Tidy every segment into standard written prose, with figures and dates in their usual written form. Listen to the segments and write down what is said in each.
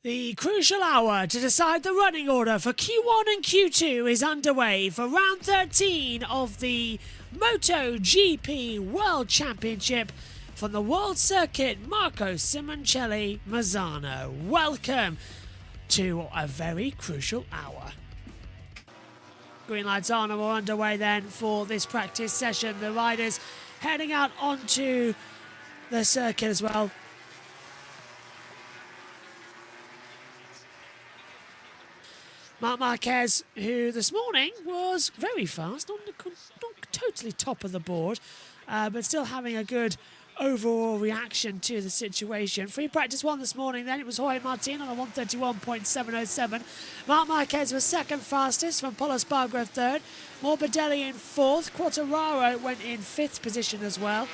The crucial hour to decide the running order for Q1 and Q2 is underway for round 13 of the MotoGP World Championship from the World Circuit Marco Simoncelli Mazzano. Welcome to a very crucial hour. Green lights on and we're underway then for this practice session. The riders heading out onto the circuit as well. Marc Marquez, who this morning was very fast, not totally top of the board, but still having a good overall reaction to the situation. Free practice one this morning then, it was Jorge Martin on a 1:31.707. Marc Marquez was second fastest, from Polo Spargo third, Morbidelli in fourth, Quartararo went in fifth position as well.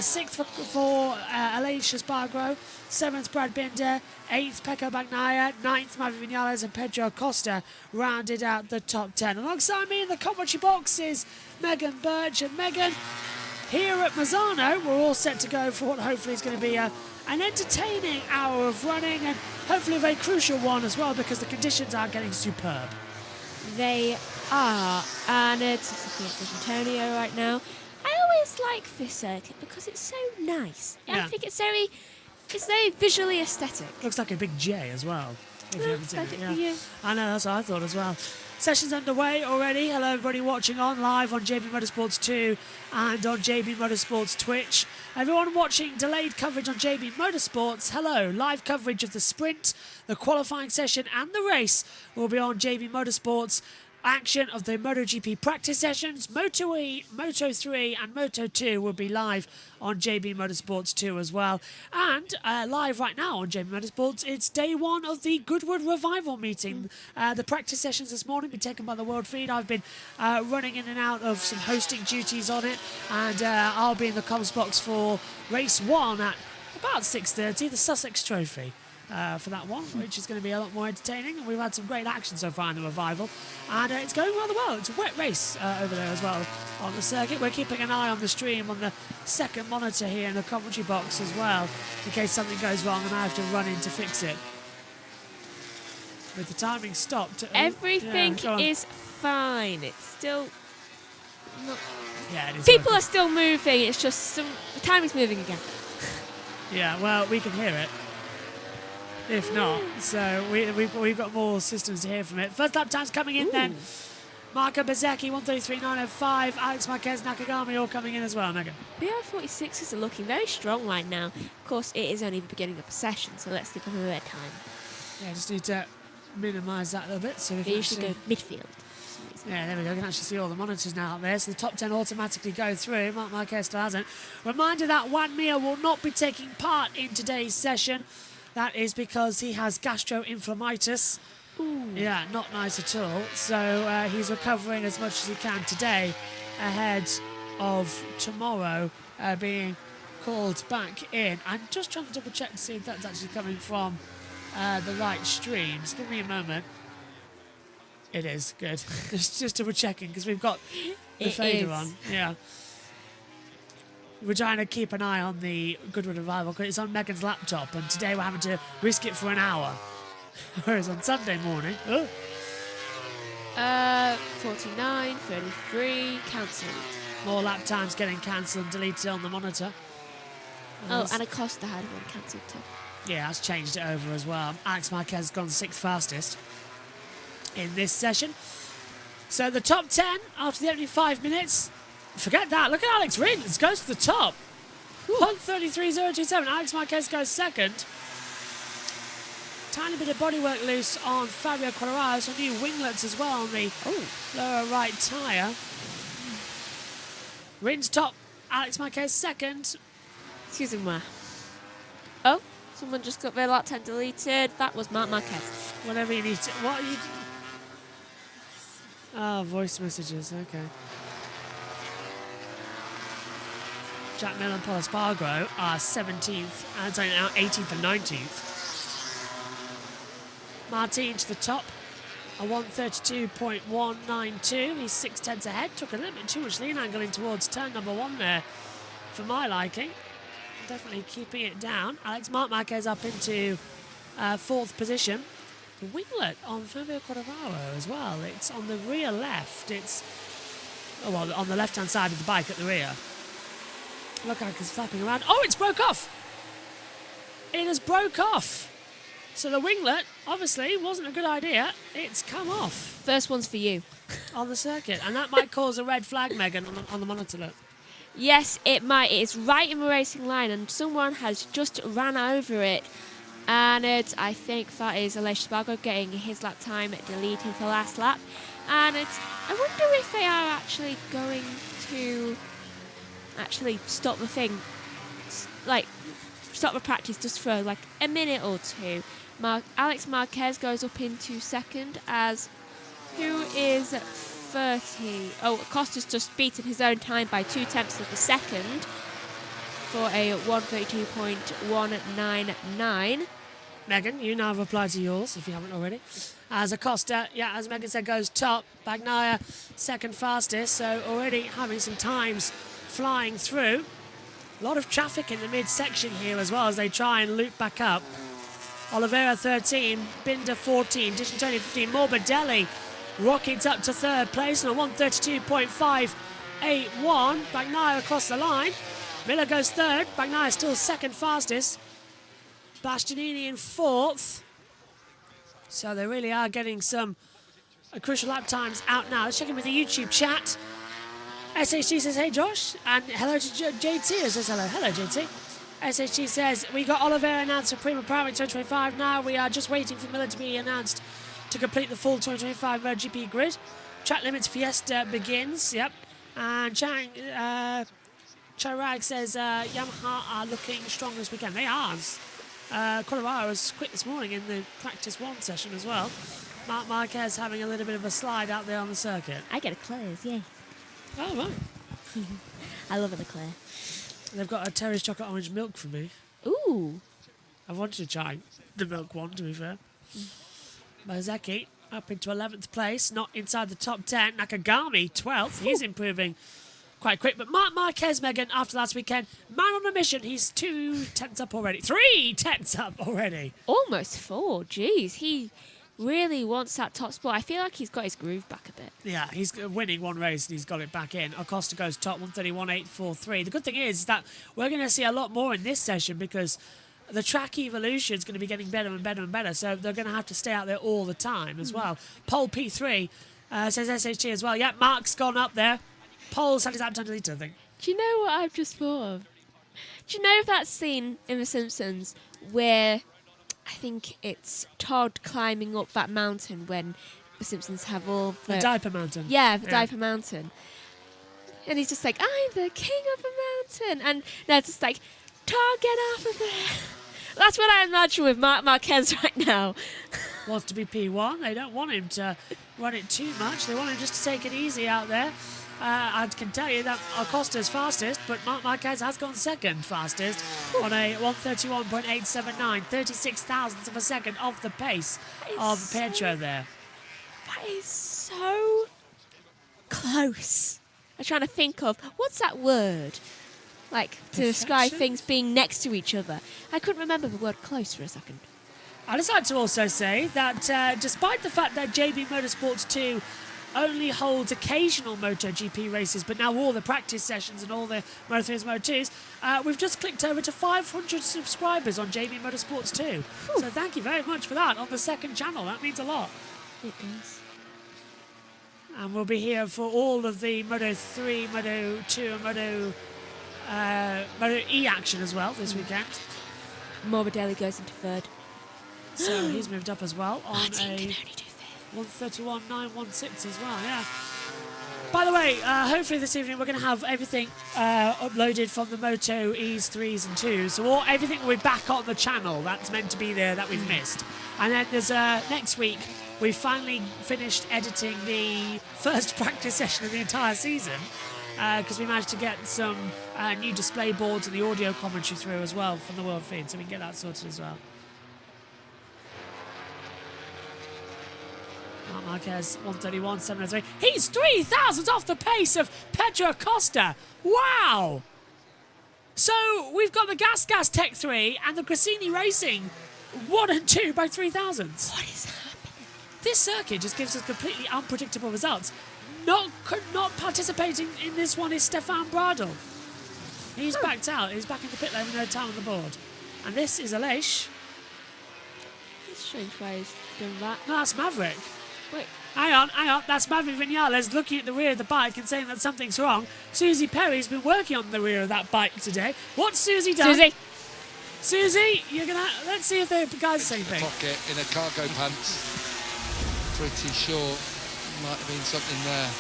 Sixth for Aleix Espargaro, seventh Brad Binder, eighth Pecco Bagnaia, ninth Maverick Vinales and Pedro Acosta rounded out the top 10. Alongside me in the commentary box is Megan Birch. And Megan, here at Mazzano, we're all set to go for what hopefully is going to be an entertaining hour of running, and hopefully a very crucial one as well, because the conditions are getting superb. They are, and it's looking at Antonio right now. I always like this circuit because it's so nice. Yeah. I think it's very visually aesthetic. Looks like a big J as well. If you ever seen it, yeah. Yeah. I know, that's what I thought as well. Session's underway already. Hello everybody watching on live on JB Motorsports 2 and on JB Motorsports Twitch. Everyone watching delayed coverage on JB Motorsports, hello. Live coverage of the sprint, the qualifying session and the race will be on JB Motorsports. Action of the MotoGP practice sessions, Moto E, Moto 3 and Moto 2 will be live on JB Motorsports 2 as well. And live right now on JB Motorsports, it's day one of the Goodwood Revival meeting. The practice sessions this morning been taken by the World Feed. I've been running in and out of some hosting duties on it, and I'll be in the comms box for race one at about 6:30, the Sussex Trophy. For that one, which is going to be a lot more entertaining. We've had some great action so far in the Revival, and it's going rather well. It's a wet race over there as well on the circuit. We're keeping an eye on the stream on the second monitor here in the commentary box as well, in case something goes wrong and I have to run in to fix it. With the timing stopped. Everything is fine. It's still not... Yeah, it is. People are still moving. It's just the timing's moving again. Yeah, well, we can hear it. If not, so we've got more systems to hear from it. First lap times coming in then. Marco Bezzecchi, 1:33.905. Alex Marquez, Nakagami all coming in as well, Megan. BR46s are looking very strong right now. Of course, it is only the beginning of a session, so let's give them a bit of time. Yeah, just need to minimise that a little bit. So we They can usually go midfield. Yeah, there we go. You can actually see all the monitors now out there. So the top 10 automatically go through. Marc Marquez still hasn't. Reminder that Juan Mir will not be taking part in today's session. That is because he has gastroenteritis. Ooh. Yeah, not nice at all. So he's recovering as much as he can today ahead of tomorrow being called back in. I'm just trying to double check to see if that's actually coming from the right streams. Give me a moment. It is, good. just double checking because we've got the fader on. Yeah. We're trying to keep an eye on the Goodwood Revival because it's on Megan's laptop, and today we're having to risk it for an hour. Whereas on Sunday morning... 49, 33, cancelled. More lap times getting cancelled and deleted on the monitor. And Acosta had one cancelled too. Yeah, that's changed it over as well. Alex Marquez has gone sixth fastest in this session. So the top 10 after the opening 5 minutes... Forget that. Look at Alex Rins. Goes to the top. 1:33.027. Alex Marquez goes second. Tiny bit of bodywork loose on Fabio Quartararo. Some new winglets as well on the lower right tyre. Rins top. Alex Marquez second. Excuse me. Oh, someone just got their lap time deleted. That was Marc Marquez. Whatever you need to... What are you... Oh, voice messages. Okay. Jack Miller and Polo Spargo are 17th and sorry, now 18th and 19th. Martin to the top, a 1:32.192. He's 6/10 ahead. Took a little bit too much lean angle in towards turn number one there for my liking. Definitely keeping it down. Marc Marquez up into 4th position. The winglet on Fabio Quartararo as well. It's on the rear left. It's on the left-hand side of the bike at the rear. Look like it's flapping around. Oh, it's broke off! It has broke off. So the winglet, obviously, wasn't a good idea. It's come off. First one's for you. On the circuit. And that might cause a red flag, Megan, on the monitor. Look. Yes, it might. It's right in the racing line, and someone has just ran over it. And I think that is Aleix Spargo getting his lap time deleted for last lap. And I wonder if they are actually going to stop the thing, like stop the practice just for like a minute or two. Alex Marquez goes up into second as who is 30. Oh, Acosta's just beaten his own time by 0.2 of a second for a 132.199. Megan, you now have applied to yours if you haven't already. As Acosta, as Megan said, goes top. Bagnaia second fastest, so already having some times flying through. A lot of traffic in the midsection here as well as they try and loop back up. Oliveira 13, Binder 14, Dicentoni 15, Morbidelli rockets up to third place on a 132.581. Bagnaia across the line. Miller goes third. Bagnaia still second fastest. Bastianini in fourth. So they really are getting some crucial lap times out now. Let's check in with the YouTube chat. SHG says, hey Josh, and hello to JT who says hello. Hello JT. SHG says, we got Oliveira announced for Prima Primary 2025 now. We are just waiting for Miller to be announced to complete the full 2025 MotoGP grid. Track limits Fiesta begins, yep. And Chirag says, Yamaha are looking strong this weekend. They are. Quartararo was quick this morning in the practice 1 session as well. Marc Marquez having a little bit of a slide out there on the circuit. I get Eclairs, yay. Oh, right. I love an Eclair. They've got a Terry's chocolate orange milk for me. Ooh. I wanted to try the milk one, to be fair. Mazeki up into 11th place, not inside the top 10. Nakagami, 12th. He's improving quite quick. But Marc Marquez, Megan, after last weekend, man on a mission. He's 2 tenths up already. 3 tenths up already. Almost 4. Jeez, he really wants that top spot. I feel like he's got his groove back a bit. Yeah, he's winning one race and he's got it back in. Acosta goes top, 131.843. The good thing is that we're going to see a lot more in this session because the track evolution is going to be getting better and better and better. So they're going to have to stay out there all the time as well. Pole P3 says SHG as well. Yeah, Mark's gone up there. Pole's had his lap time deleted, I think. Do you know what I've just thought of? Do you know that scene in The Simpsons where I think it's Todd climbing up that mountain when The Simpsons have all the diaper mountain. Yeah, the diaper mountain. And he's just like, I'm the king of the mountain. And they're just like, Todd, get off of there. That's what I imagine with Marc Marquez right now. Wants to be P1. They don't want him to run it too much. They want him just to take it easy out there. I can tell you that Acosta's fastest, but Marc Marquez has gone second fastest on a 131.879, 36 thousandths of a second off the pace of Pedro there. That is so close. I'm trying to think of, what's that word? Like, to describe things being next to each other. I couldn't remember the word close for a second. I'd just like to also say that despite the fact that JB Motorsports 2 only holds occasional MotoGP races, but now all the practice sessions and all the Moto3s and Moto2s, we've just clicked over to 500 subscribers on JB Motorsports 2. Whew. So thank you very much for that on the second channel. That means a lot. It does. And we'll be here for all of the Moto3, Moto2 and Moto E action as well this weekend. Morbidelli goes into third. So he's moved up as well on Martin a can only do 131.916 as well, yeah. By the way, hopefully this evening we're going to have everything uploaded from the Moto E's 3s and 2s. So everything will be back on the channel that's meant to be there that we've missed. And then there's next week, we finally finished editing the first practice session of the entire season because we managed to get some new display boards and the audio commentary through as well from the World Feed, so we can get that sorted as well. Marc Marquez, 131.703. He's 3 thousandths off the pace of Pedro Acosta. Wow! So we've got the Gas Tech 3 and the Grassini Racing 1 and 2 by 3 thousandths. What is happening? This circuit just gives us completely unpredictable results. Not participating in this one is Stefan Bradl. He's backed out. He's back in the pit lane with no time on the board. And this is Aleix. It's strange why he's done that. No, that's Maverick. Wait. Hang on. That's Maverick Vinales looking at the rear of the bike and saying that something's wrong. Susie Perry's been working on the rear of that bike today. What's Susie done? Susie, you're gonna. Let's see if the guys say anything. Pocket in a cargo pants. Pretty sure might have been something there.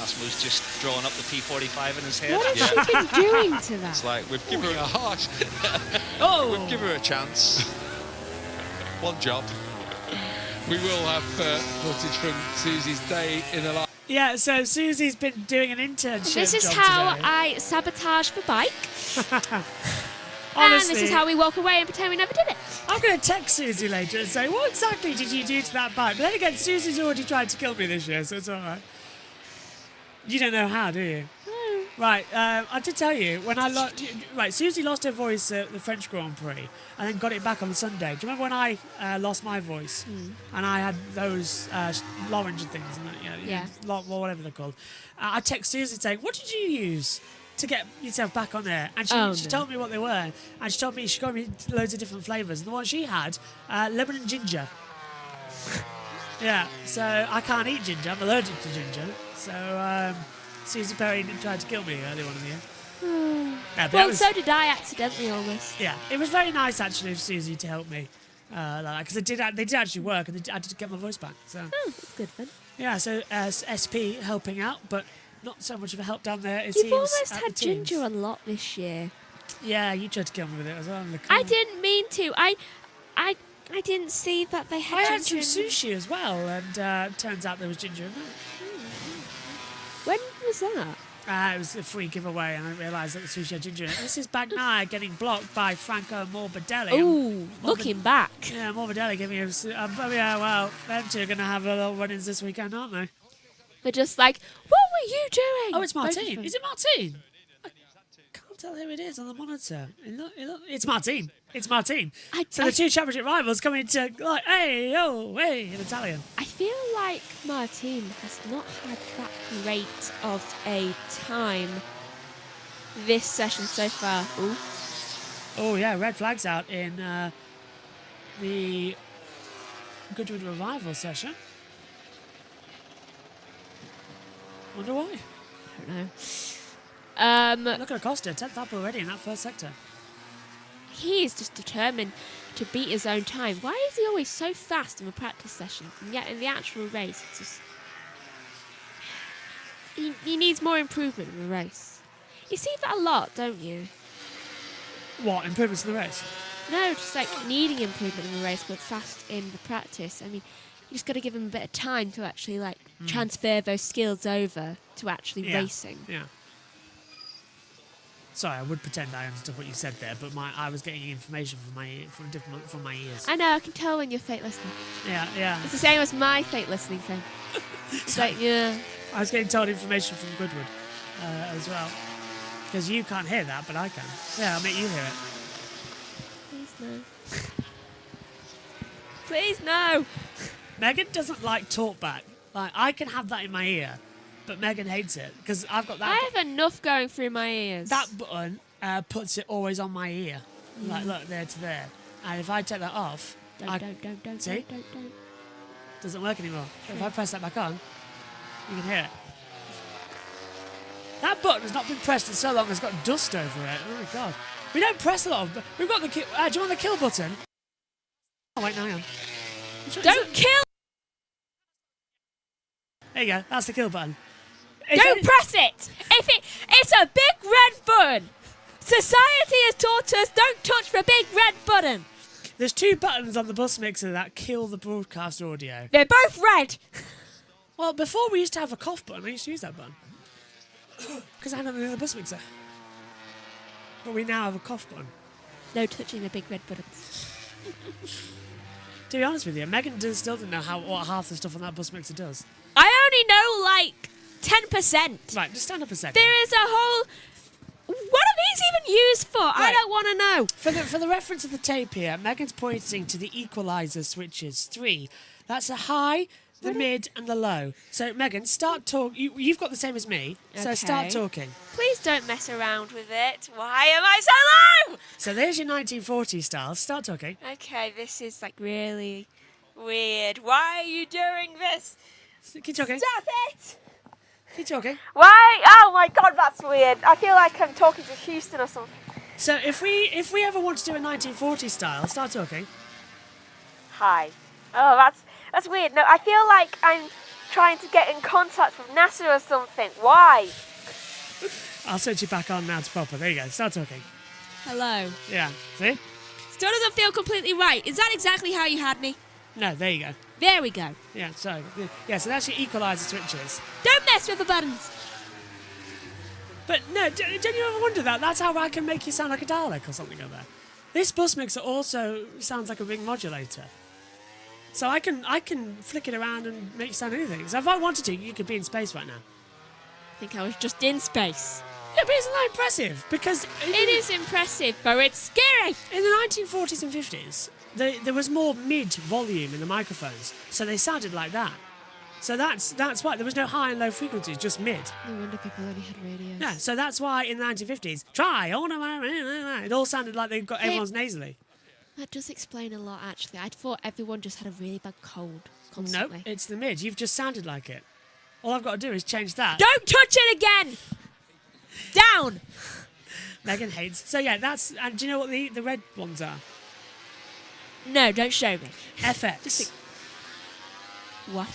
Asmu's just drawing up the P45 in his head. What has she been doing to that? It's like, we've given her a harsh. We've given her a chance. One job. We will have footage from Susie's day in the life. Yeah, so Susie's been doing an internship. This is job how today. I sabotage the bike. Honestly, And this is how we walk away and pretend we never did it. I'm going to text Susie later and say, what exactly did you do to that bike? But then again, Susie's already tried to kill me this year, so it's all right. You don't know how, do you? Right, I did tell you, when I right, Susie lost her voice at the French Grand Prix and then got it back on the Sunday. Do you remember when I lost my voice and I had those laryngeal things and that, Yeah. whatever they're called? I text Susie saying, what did you use to get yourself back on there? And she told me what they were, and she told me she got me loads of different flavours. And the one she had, lemon and ginger. Yeah, so I can't eat ginger. I'm allergic to ginger. So Susie Perry tried to kill me earlier on in the year. Yeah, Well, so did I accidentally almost. yeah, it was very nice actually of Susie to help me because they did actually work, and I had to get my voice back. So That's good fun. yeah, so SP helping out, but not so much of a help down there. It You've seems almost at had the teams. ginger a lot this year. Yeah, you tried to kill me with it as well. I didn't mean to. I didn't see that they had I had some ginger in sushi as well, and turns out there was ginger in that. When was that? It was a free giveaway, and I realised that the sushi had ginger in it. This is Bagnaia getting blocked by Franco Morbidelli. Ooh, looking back. Yeah, Morbidelli giving him. Yeah, well, them two are going to have a little run-ins this weekend, aren't they? They're just like, what were you doing? Oh, it's Both of Martine. them. Is it Martine? I can't tell who it is on the monitor. It's Martine. It's Martine. So the two championship rivals coming to like, hey, oh, hey, in Italian. I feel like Martine has not had that great of a time this session so far. Ooh. Oh yeah, red flags out in the Goodwood Revival session. Wonder why. I don't know. Look at Acosta, 10th up already in that first sector. He is just determined to beat his own time. Why is he always so fast in the practice sessions, and yet in the actual race, it's just... He needs more improvement in the race. You see that a lot, don't you? What, improvements in the race? No, just like needing improvement in the race, but fast in the practice. I mean, you just got to give him a bit of time to actually like transfer those skills over to actually racing. Yeah. Sorry, I would pretend I understood what you said there, but I was getting information from my ears. I know, I can tell when you're fake listening. Yeah. It's the same as my fake listening thing. It's like, yeah. I was getting told information from Goodwood as well. Because you can't hear that, but I can. Yeah, I'll make you hear it. Please no. Please no. Megan doesn't like talkback. Like, I can have that in my ear, but Megan hates it because I've got that. I have enough going through my ears. That button puts it always on my ear. Like, look, there to there. And if I take that off, Don't. See? Don't. Doesn't work anymore. If I press that back on, you can hear it. That button has not been pressed in so long it's got dust over it. Oh my god. We don't press a lot of... We've got the... do you want the kill button? Oh wait, no, hang on. Don't kill! There you go. That's the kill button. Don't press it! It's a big red button! Society has taught us don't touch the big red button! There's two buttons on the bus mixer that kill the broadcast audio. They're both red! Well, before we used to have a cough button. I used to use that button. Because I had them in the bus mixer. But we now have a cough button. No touching the big red buttons. To be honest with you, Megan still didn't know what half the stuff on that bus mixer does. I only know like 10%. Right, just stand up a second. There is a whole What are these even used for? I Right. don't want to know. For the reference of the tape here, Megan's pointing to the equalizer switches 3. That's a high, the mid, and the low. So Megan, start talk. You've got the same as me. So start Okay. talking. Please don't mess around with it. Why am I so low? So there's your 1940 style. Start talking. Okay, this is like really weird. Why are you doing this? Keep talking. Stop it! Keep talking. Why? Oh my god, that's weird. I feel like I'm talking to Houston or something. So if we ever want to do a 1940 style, start talking. Hi. Oh, that's weird. No, I feel like I'm trying to get in contact with NASA or something. Why? I'll switch you back on now to proper. There you go. Start talking. Hello. Yeah. See? Still doesn't feel completely right. Is that exactly how you had me? No. There you go. There we go. Yeah. So so that's your equalizer switches. Don't mess with the buttons. But no, don't you ever wonder that? That's how I can make you sound like a Dalek or something like that. This bus mixer also sounds like a ring modulator. So I can flick it around and make you sound anything. So if I wanted to, you could be in space right now. I think I was just in space. Yeah, but isn't that impressive? Because It is impressive, but it's scary. in the 1940s and 50s, there was more mid-volume in the microphones, so they sounded like that. So that's why there was no high and low frequencies, just mid. No wonder people only had radios. Yeah, so that's why in the 1950s, it all sounded like they got everyone's nasally. That does explain a lot, actually. I thought everyone just had a really bad cold Nope, constantly. it's the mid. You've just sounded like it. All I've got to do is change that. Don't touch it again! Down! Megan hates. So yeah, that's. And do you know what the red ones are? No, don't show me. FX. What?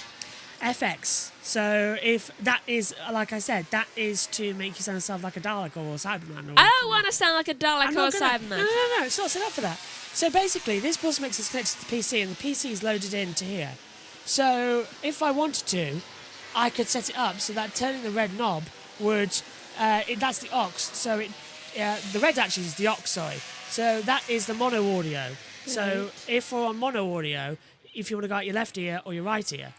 FX. So if that is, like I said, that is to make you sound like a Dalek or a Cyberman. Or I don't want to sound like a Dalek I'm or a not gonna- Cyberman. No, it's not set up for that. So basically, this bus mix is connected to the PC, and the PC is loaded into here. So if I wanted to, I could set it up so that turning the red knob would, that's the aux. So the red actually is the aux, sorry. So that is the mono audio. So if we're on mono audio, if you want to go out your left ear or your right ear.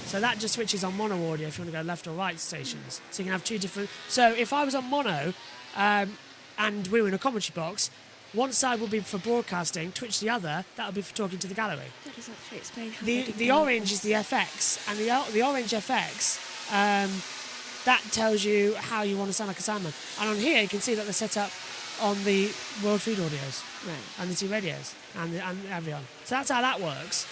So that just switches on mono audio if you want to go left or right stations. So you can have two different. So if I was on mono, and we were in a commentary box, one side will be for broadcasting, Twitch the other, that will be for talking to the gallery. That does actually explain how they did The that. orange is the FX, and the orange FX, that tells you how you want to sound like a soundman. And on here you can see that they're set up on the World Feed audios Right. and the T radios and everyone. So that's how that works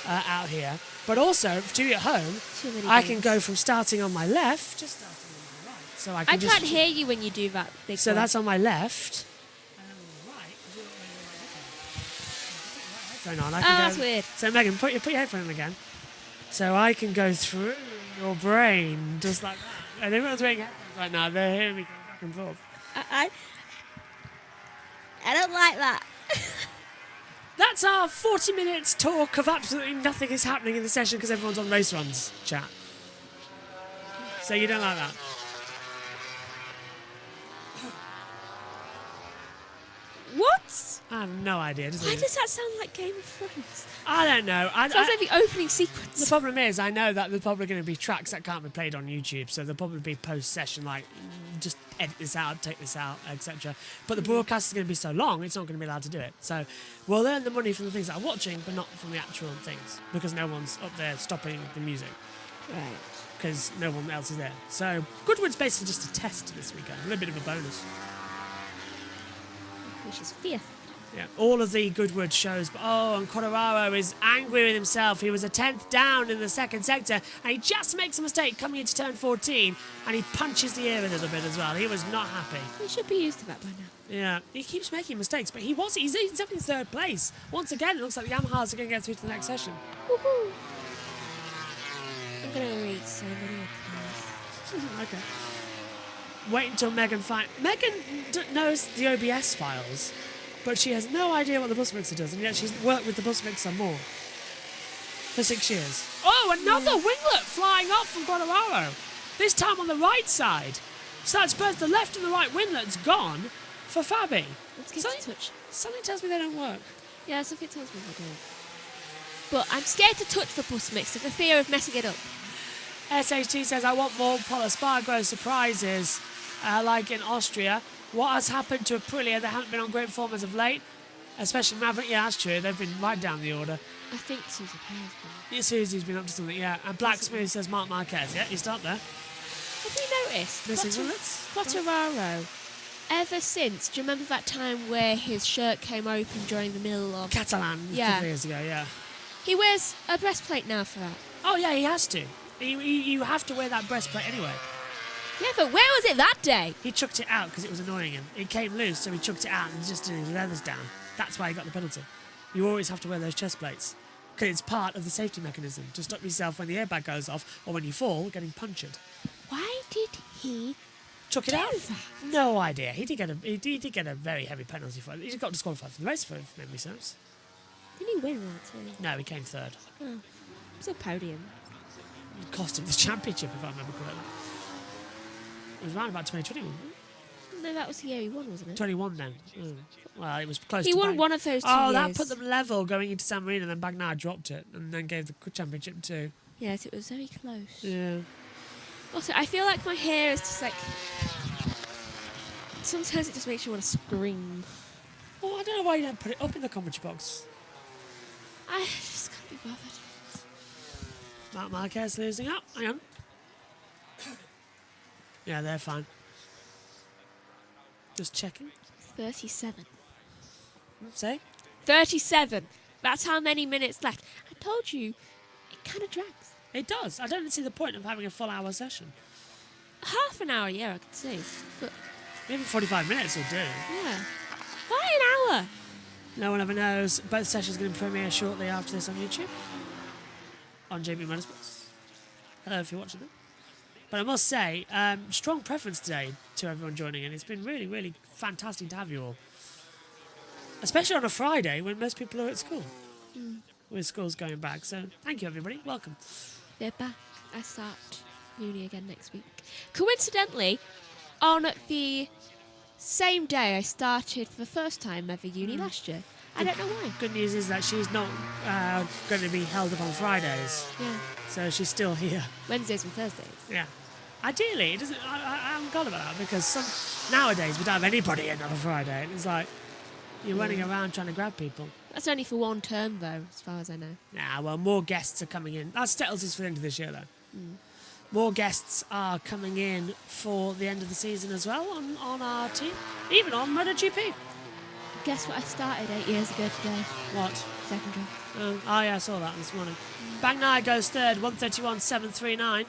out here. But also, to you at home, Too many I can things. go from starting on my left to starting on my right. So I I can can't hear you when you do that big So one. that's on my left. And then on the right, headphone on. I can that's go, weird. So Megan, put your headphone on again. So I can go through your brain just like that. And everyone's wearing headphones right now. They're hearing me go back and forth. I don't like that. That's our 40 minutes talk of absolutely nothing is happening in the session because everyone's on race runs chat. So you don't like that? What? I have no idea. Why does that sound like Game of Thrones? I don't know. Sounds like the opening sequence. The problem is, I know that there's probably going to be tracks that can't be played on YouTube, so there'll probably be post-session, like, just edit this out, take this out, etc. But the broadcast is going to be so long, it's not going to be allowed to do it. So we'll earn the money from the things that are watching, but not from the actual things, because no one's up there stopping the music, Right. because no one else is there. So Goodwood's basically just a test this weekend, a little bit of a bonus. Which is fearful. Yeah, all of the Goodwood shows. And Colorado is angry with himself. He was a 10th down in the second sector, and he just makes a mistake coming into turn 14, and he punches the air a little bit as well. He was not happy. We should be used to that by now. Yeah, he keeps making mistakes, but he's up in third place. Once again, it looks like the Yamahas are going to get through to the next session. Woohoo! I'm going to read so many replies. Okay. Wait until Megan knows the OBS files, but she has no idea what the bus mixer does, and yet she's worked with the bus mixer more for 6 years. Oh, another winglet flying off from Colorado. This time on the right side. So that's both the left and the right winglet's gone for Fabi. Let's get to touch. Something tells me they don't work. Yeah, something tells me they don't. But I'm scared to touch the bus mixer for fear of messing it up. SHT says, I want more Polo Spargo surprises, like in Austria, What has happened to Aprilia? They haven't been on great form as of late, especially Maverick. Yeah, that's true. They've been right down the order. I think Susie Perez. Yeah, Susie's been up to something, yeah. And Blacksmith says Mark Marquez. Yeah, he's up there. Have you noticed? Missing bullets? Quartararo, ever since, do you remember that time where his shirt came open during the middle of... Catalan, a couple of years ago, yeah. He wears a breastplate now for that. Oh, yeah, he has to. You have to wear that breastplate anyway. Yeah, but where was it that day? He chucked it out because it was annoying him. It came loose, so he chucked it out and just did his leathers down. That's why he got the penalty. You always have to wear those chest plates because it's part of the safety mechanism to stop yourself when the airbag goes off or when you fall getting punctured. Why did he Chuck it do out? that? No idea. He did get a very heavy penalty for it. He got disqualified from the race for memory serves. Didn't he win that too? No, he came third. Oh, it was a podium. It cost him the championship, if I remember correctly. It was around about 2021, wasn't it? No, that was the year he won, wasn't it? 21 then. Well, it was close He to won Bag- one of those 2 Oh, years. that put them level going into San Marino, and then Bagnaia dropped it and then gave the championship to... Yes, it was very close. Yeah. Also, I feel like my hair is just like... Sometimes it just makes you want to scream. Well, I don't know why you don't put it up in the commentary box. I just can't be bothered. Mark Marquez losing up. Hang on. Yeah, they're fine. Just checking. 37. Say? 37! That's how many minutes left. I told you, it kind of drags. It does. I don't see the point of having a full hour session. Half an hour, yeah, I can see. But, Maybe 45 minutes will do. yeah. Why an hour? No one ever knows. Both sessions are going to premiere shortly after this on YouTube. On JBMotorsports. Hello if you're watching them. But I must say, strong preference today to everyone joining in. It's been really, really fantastic to have you all. Especially on a Friday when most people are at school. With schools going back. So thank you, everybody. Welcome. They're back. I start uni again next week. Coincidentally, on the same day I started for the first time ever uni last year. I don't know why. Good news is that she's not going to be held up on Fridays. Yeah. So she's still here. Wednesdays and Thursdays. Yeah. Ideally, it doesn't. I haven't got about that because nowadays we don't have anybody in on a Friday. And it's like you're running around trying to grab people. That's only for one term, though, as far as I know. Yeah, well, more guests are coming in. That settles us for the end of this year, though. More guests are coming in for the end of the season as well on our team, even on MotoGP. Guess what I started 8 years ago today? What? Second job. Oh, yeah, I saw that this morning. Bagnaia goes third, 1:31.739.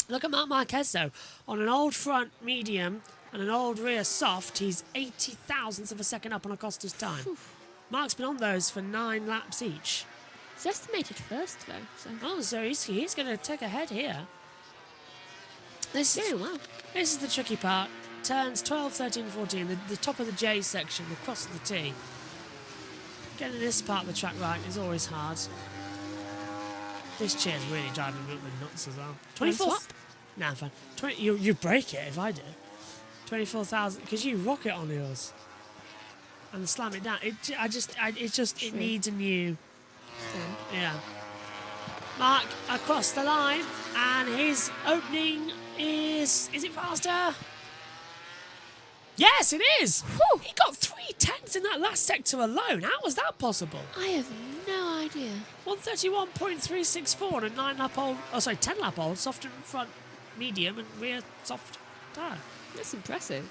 Look at Marc Marquez, though. On an old front medium and an old rear soft, he's 80 thousandths of a second up on Acosta's time. Mark's been on those for 9 laps each. It's estimated first, though. So. Oh, so he's going to take a head here. Yeah, well. This is the tricky part. Turns 12, 13, 14, the top of the J section, the cross of the T. Getting this part of the track right is always hard. This chair's really driving me up the nuts as well. 24. Swap? Nah, fine. You break it if I do. 24,000 because you rock it on yours and slam it down. It needs a new. Yeah. Mark across the line, and his opening is it faster? Yes, it is. Whew. He got 3/10 in that last sector alone. How was that possible? I have no idea. 1:31.364 on a 10 lap old, soft front medium and rear soft tyre. That's impressive.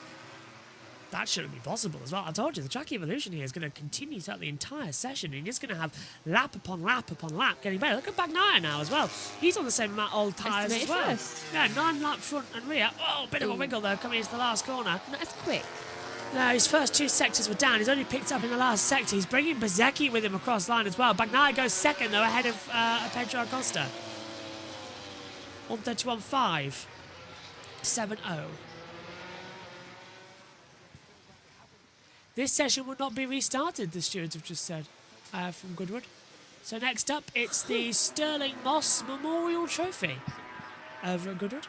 That shouldn't be possible as well. I told you, the track evolution here is going to continue throughout the entire session. And you're just going to have lap upon lap upon lap getting better. Look at Bagnaia now as well. He's on the same amount of old tyres as well. First. Yeah, 9 lap front and rear. Oh, bit of a wiggle though coming into the last corner. Not as quick. No, his first 2 sectors were down. He's only picked up in the last sector. He's bringing Bezzecchi with him across line as well. Bagnaia goes second though, ahead of Pedro Acosta. 1:31.570. This session will not be restarted, the stewards have just said, from Goodwood. So next up, it's the Sterling Moss Memorial Trophy over at Goodwood.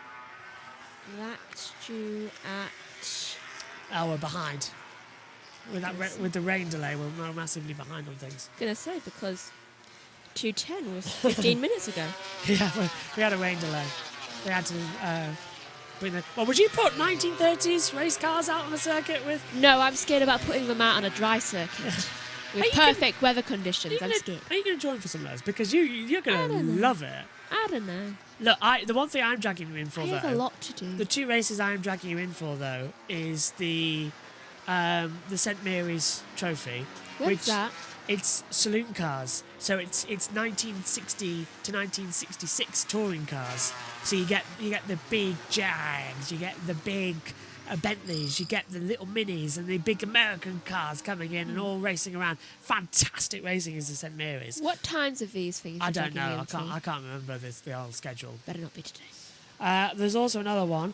That's due at... Oh, we're behind. With the rain delay, we're massively behind on things. I'm going to say, because 2:10 was 15 minutes ago. Yeah, we had a rain delay. We had to Well, would you put 1930s race cars out on the circuit with? No, I'm scared about putting them out on a dry circuit with perfect weather conditions. I'm scared. Are you going to join for some of those? Because you're going to love it. I don't know. Look, the one thing I'm dragging you in for, I though... have a lot to do. The 2 races I am dragging you in for, though, is the St Mary's Trophy. What's that? It's saloon cars. So it's 1960 to 1966 touring cars. So you get the big Jags, you get the big Bentleys, you get the little Minis and the big American cars coming in and all racing around. Fantastic racing is the St Mary's. What times of these things? I don't know. I can't remember the old schedule. Better not be today. There's also another one.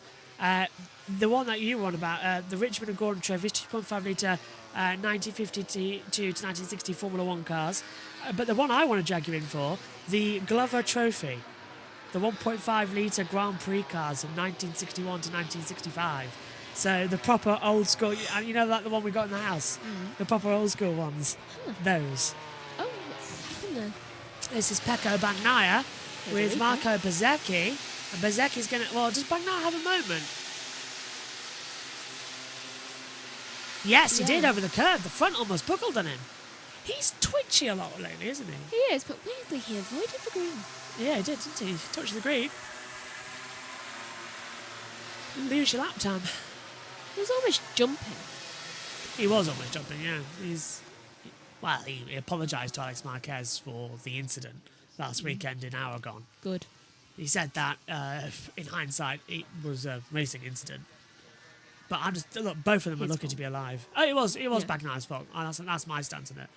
The one that you won about, the Richmond and Gordon Trophy, 2.5 litre 1952 to 1960 Formula 1 cars. But the one I want to drag you in for, the Glover Trophy, the 1.5 litre Grand Prix cars from 1961 to 1965. So the proper old school, and you know, like the one we got in the house, the proper old school ones, those. Oh, what's happened there? This is Pecco Bagnaia with Marco Bezzecchi. And Bezzecchi's going to... Well, does Bagnaia have a moment? Yes, he did over the curve. The front almost buckled on him. He's twitchy a lot lately, isn't he? He is, but weirdly he avoided the green. Yeah, he did, didn't he? He touched the green. Lose your lap time. He was almost jumping. He was almost jumping, yeah. He apologised to Alex Marquez for the incident last weekend in Aragon. Good. He said that, in hindsight, it was a racing incident. But look, both of them are lucky to be alive. Oh, it was Bagnaia's fault. That's my stance on it.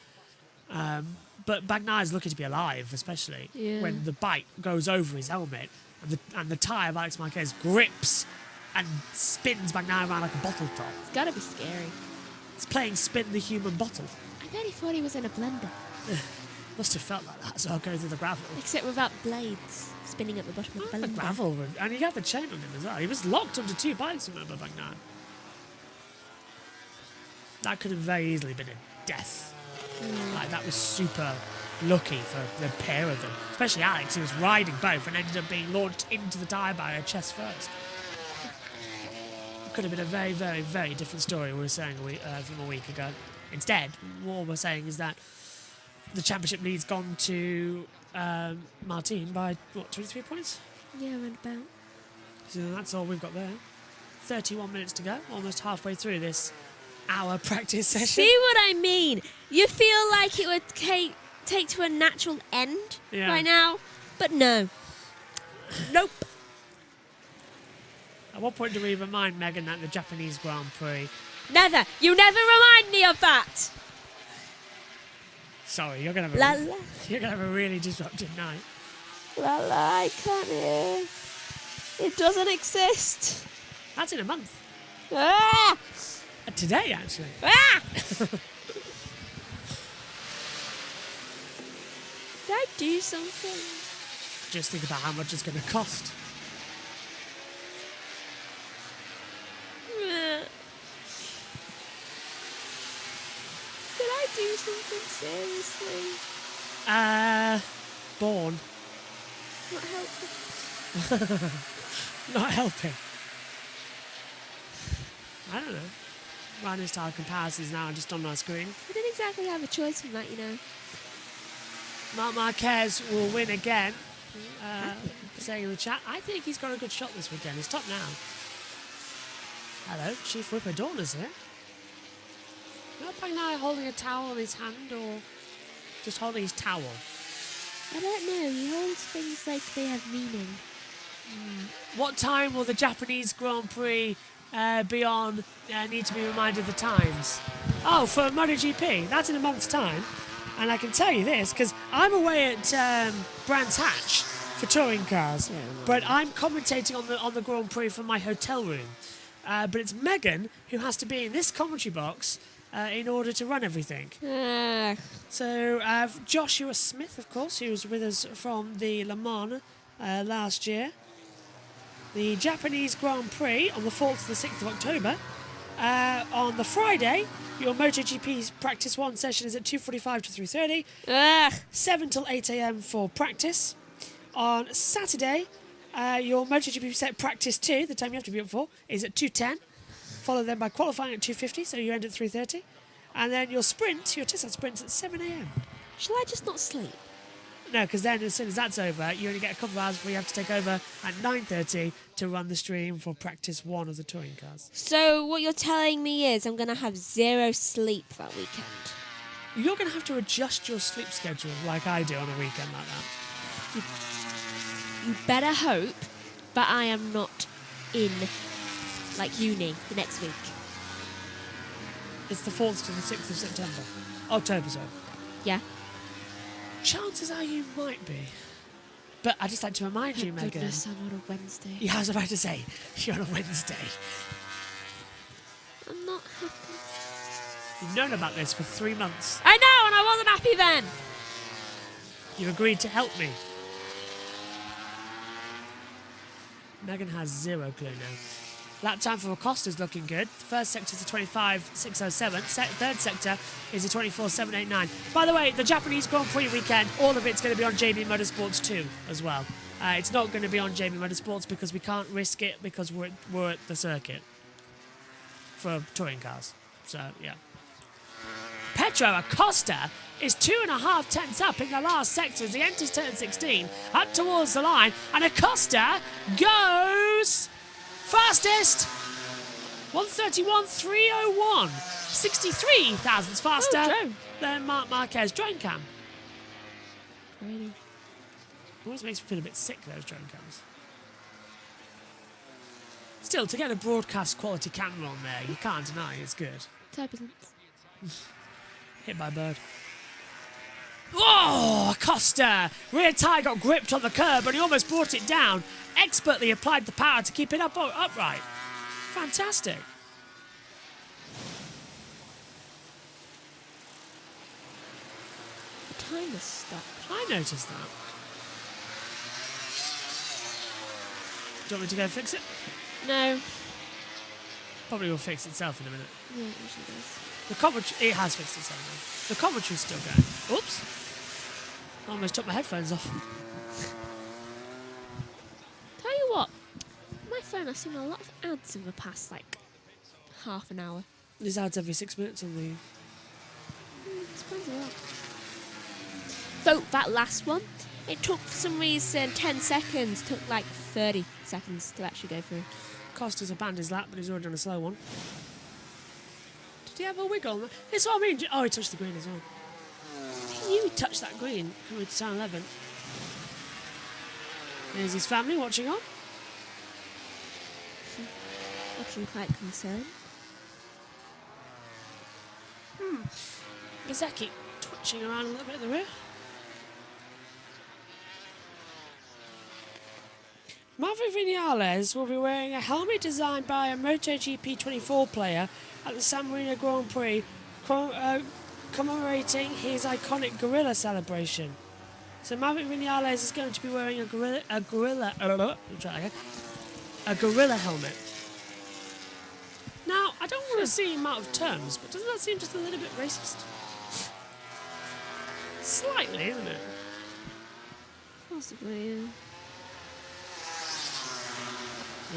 But Bagnaia's lucky to be alive, especially when the bike goes over his helmet and the tyre of Alex Marquez grips and spins Bagnaia around like a bottle top. It's gotta be scary. It's playing Spin the Human Bottle. I bet he thought he was in a blender. Must have felt like that, so I'll go through the gravel. Except without blades spinning at the bottom of the The blender. gravel, and he had the chain on him as well. He was locked onto 2 bikes, remember, Bagnaia. That could have very easily been a death. Like, that was super lucky for the pair of them. Especially Alex, who was riding both and ended up being launched into the tyre barrier chest first. It could have been a very, very, very different story we were saying from a week ago. Instead, what we're saying is that the championship lead's gone to Martin by, 23 points? Yeah, round about. So that's all we've got there. 31 minutes to go, almost halfway through this hour practice session. See what I mean? You feel like it would take to a natural end right now, but no. Nope. At what point do we remind Megan that the Japanese Grand Prix... Never. You never remind me of that. Sorry, you're going to have a really disruptive night. La la, I can't hear. It doesn't exist. That's in a month. Ah! Today, actually. Ah! Did I do something? Just think about how much it's going to cost. Did I do something seriously? Born. Not helpful. Not helping. I don't know. Rhino style comparisons now just on my screen. I didn't exactly have a choice from that, you know. Marc Marquez will win again. Saying in the chat, I think he's got a good shot this weekend. He's top now. Hello, Chief Whipper Dorner's here. Not Bagnaia holding a towel in his hand or just holding his towel? I don't know. He holds things like they have meaning. What time will the Japanese Grand Prix be on? Need to be reminded the times. Oh, for MotoGP. That's in a month's time. And I can tell you this, because I'm away at Brands Hatch for touring cars, but I'm commentating on the Grand Prix from my hotel room. But it's Megan who has to be in this commentary box in order to run everything. So Joshua Smith, of course, who was with us from the Le Mans last year. The Japanese Grand Prix on the 4th to the 6th of October. On the Friday, your MotoGP Practice 1 session is at 2:45 to 3:30. 7 till 8 a.m. for practice. On Saturday, Your MotoGP set practice 2, the time you have to be up for, is at 2:10. Followed then by qualifying at 2:50, so you end at 3:30. And then your sprint, your test sprint's at 7 a.m. Shall I just not sleep? No, because then as soon as that's over, you only get a couple of hours before you have to take over at 9:30 to run the stream for practice 1 of the touring cars. So what you're telling me is I'm going to have 0 sleep that weekend. You're going to have to adjust your sleep schedule like I do on a weekend like that. You better hope that I am not in, like, uni the next week. It's the 4th to the 6th of September. October, sorry. Yeah. Chances are you might be. But I'd just like to remind you, Megan. Goodness, I'm on a Wednesday. Yeah, I was about to say, you're on a Wednesday. I'm not happy. You've known about this for 3 months. I know, and I wasn't happy then. You've agreed to help me. Megan has 0 clue now. Lap time for Acosta's looking good. The first sector is a 25.607. Third sector is a 24.789. By the way, the Japanese Grand Prix weekend, all of it's going to be on JB Motorsports 2 as well. It's not going to be on JB Motorsports because we can't risk it because we're at the circuit for touring cars. So, yeah. Pedro Acosta is 2.5 tenths up in the last sector as he enters turn 16, up towards the line, and Acosta goes fastest. 1:31.301, 63 thousandths faster than Marc Marquez. Drone cam. Really? Always makes me feel a bit sick, those drone cams. Still, to get a broadcast quality camera on there, you can't deny it's good. Turbulence. Hit by a bird. Oh, Acosta! Rear tyre got gripped on the curb, but he almost brought it down. Expertly applied the power to keep it upright. Fantastic. The timer's stopped. I noticed that. Do you want me to go fix it? No. Probably will fix itself in a minute. Yeah, it usually does. The commentary, it has fixed itself now. The commentary's still going. Oops. I almost took my headphones off. Tell you what, my phone, I've seen a lot of ads in the past, like, half an hour. There's ads every 6 minutes on the... It's quite a lot. So, that last one, it took, for some reason, 10 seconds, took like 30 seconds to actually go through. Costa's abandoned his lap, but he's already on a slow one. Did he have a wiggle? That's what I mean. Oh, he touched the green as well. He knew he touched that green coming to turn 11. There's his family watching on. Looking quite concerned. Gazeki twitching around a little bit at the rear. Maverick Vinales will be wearing a helmet designed by a MotoGP 24 player at the San Marino Grand Prix, commemorating his iconic gorilla celebration. So Maverick Vinales is going to be wearing a gorilla helmet. Now, I don't want to see him out of terms, but doesn't that seem just a little bit racist? Slightly, isn't it? Possibly, yeah.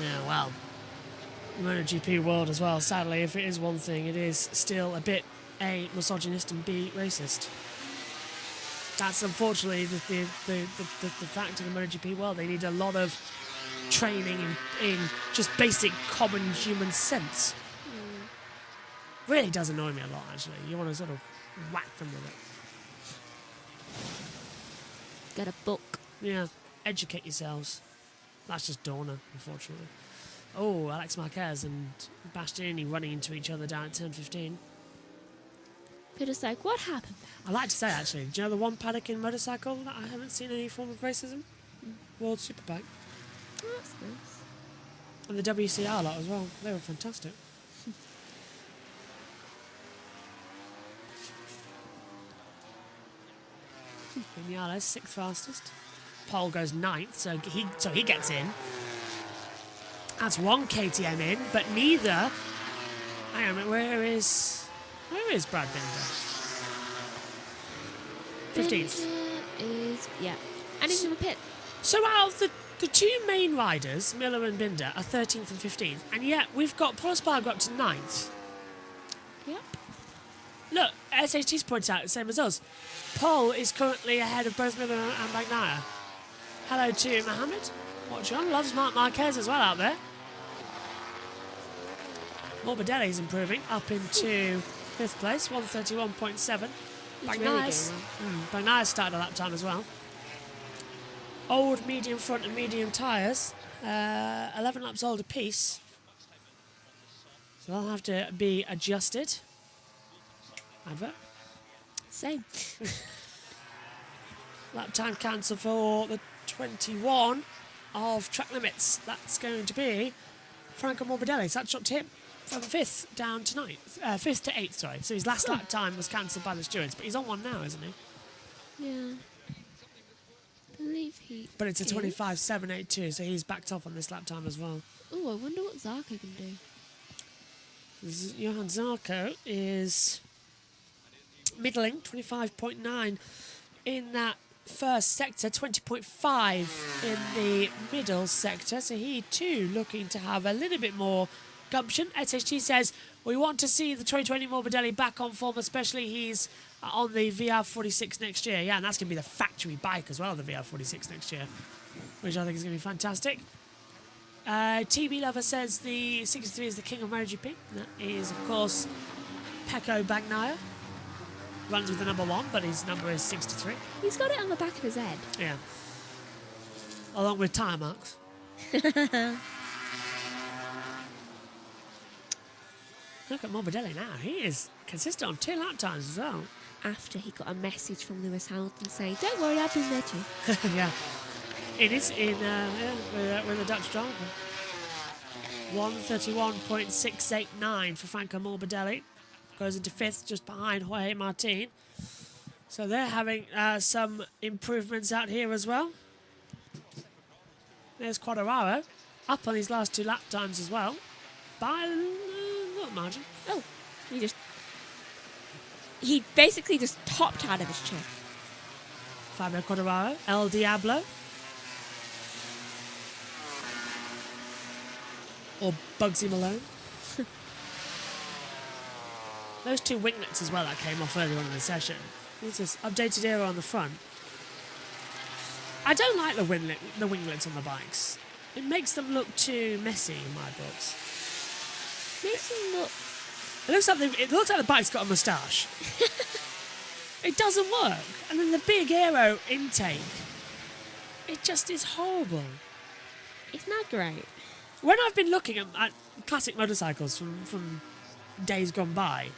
Yeah, well, MotoGP world as well. Sadly, if it is one thing, it is still a bit A, misogynist, and B, racist. That's unfortunately the fact of the MotoGP world. They need a lot of training in just basic common human sense. Really does annoy me a lot, actually. You want to sort of whack them with it. Get a book. Yeah, educate yourselves. That's just Dorna, unfortunately. Oh, Alex Marquez and Bastianini running into each other down at turn 15. Peter's like, what happened? I like to say, actually, do you know the one paddock in motorcycle that I haven't seen any form of racism? World Superbike. Oh, that's nice. And the WCR lot as well. They were fantastic. Vinales, 6th fastest. Paul goes 9th, so he gets in. That's one KTM in, but neither. Hang on a minute, where is Brad Binder? 15th. Is, yeah. And he's in the pit. So out of the The two main riders, Miller and Binder, are 13th and 15th, and yet we've got Paul Espargaro up to 9th. Yep. Look, SHT's pointed out the same as us. Paul is currently ahead of both Miller and Bagnaia. Hello to Mohammed. Watch on, loves Marc Marquez as well out there. Morbidelli's improving up into 5th place, 131.7. Bagnaia's started a lap time as well. Old medium front and medium tyres, 11 laps old apiece. So they'll have to be adjusted. Advert. Same. Lap time cancel for the 21 of track limits. That's going to be Franco Morbidelli. So that dropped him from 5th down to 9th. 5th to 8th, sorry. So his last lap time was cancelled by the stewards, but he's on one now, isn't he? Yeah. I believe he. But it's a 25.782, so he's backed off on this lap time as well. Oh, I wonder what Zarco can do. Johan Zarco is middling, 25.9 in that first sector, 20.5 in the middle sector. So he too looking to have a little bit more gumption. SHT says we want to see the 2020 Morbidelli back on form, especially he's on the VR46 next year. Yeah, and that's going to be the factory bike as well, the VR46 next year, which I think is going to be fantastic. TB Lover says the 63 is the king of MotoGP. That is, of course, Pecco Bagnaia. Runs with the number 1, but his number is 63. He's got it on the back of his head. Yeah. Along with tyre marks. Look at Morbidelli now. He is consistent on 2 lap times as well. After he got a message from Lewis Hamilton saying, "Don't worry, I've been there too." Yeah. With a Dutch driver. 131.689 for Franco Morbidelli. Goes into 5th, just behind Jorge Martin. So they're having some improvements out here as well. There's Quadraro, up on his last 2 lap times as well. By a little margin. Oh, he basically just topped out of his chair. Fabio Quadraro, El Diablo. Or Bugsy Malone. Those 2 winglets as well that came off earlier on in the session. What's this? Updated era on the front. I don't like the winglets on the bikes. It makes them look too messy in my books. Makes him look. It looks like the bike's got a moustache. It doesn't work. And then the big aero intake. It just is horrible. It's not great. When I've been looking at classic motorcycles from days gone by,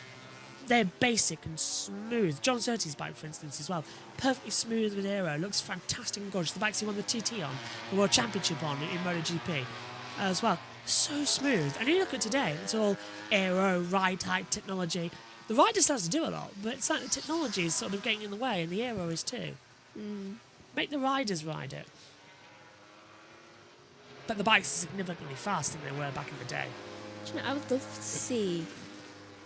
they're basic and smooth. John Surtees' bike, for instance, as well. Perfectly smooth with aero. Looks fantastic and gorgeous. The bikes he won the TT on, the World Championship on in MotoGP as well. So smooth. And you look at today, it's all aero, ride height technology. The rider still has to do a lot, but it's like the technology is sort of getting in the way, and the aero is too. Make the riders ride it. But the bikes are significantly faster than they were back in the day. Do you know, I would love to see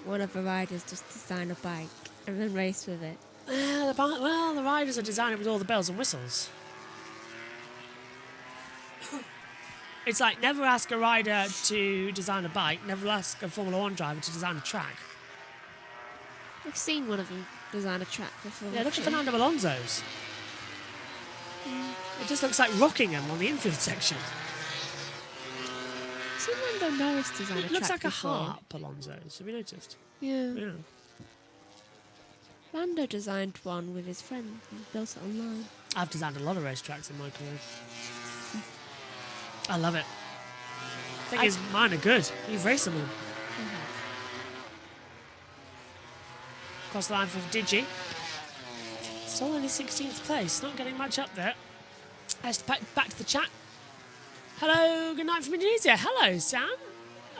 one of the riders just design a bike and then race with it. The riders are designed with all the bells and whistles. It's like never ask a rider to design a bike, never ask a Formula 1 driver to design a track. I've seen one of them design a track before. Yeah, look at Fernando Alonso's. It just looks like Rockingham on the infield section. I've seen Lando Norris design a track. It looks like before. a harp, Alonso's. Have you noticed? Yeah. Yeah. Lando designed one with his friend and built it online. I've designed a lot of racetracks in my career. I love it. The thing is, mine are good. You've raced them all. Across the line for Digi. Still only 16th place. Not getting much up there. Let's back to the chat. Hello, good night from Indonesia. Hello, Sam.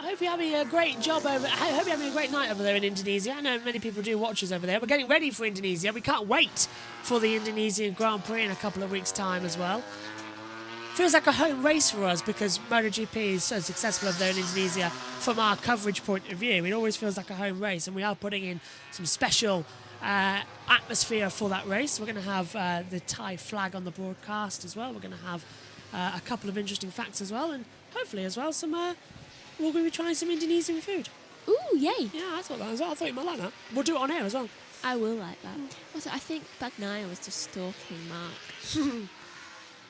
I hope you're having a great job over. I hope you're having a great night over there in Indonesia. I know many people do watch us over there. We're getting ready for Indonesia. We can't wait for the Indonesian Grand Prix in a couple of weeks' time as well. Feels like a home race for us because MotoGP is so successful over there in Indonesia from our coverage point of view. It always feels like a home race, and we are putting in some special atmosphere for that race. We're going to have the Thai flag on the broadcast as well. We're going to have a couple of interesting facts as well, and hopefully as well some. We're going to be trying some Indonesian food. Ooh, yay. Yeah, I thought that as well. I thought you might like that. We'll do it on air as well. I will like that. Also, I think Bagnaya was just stalking Mark.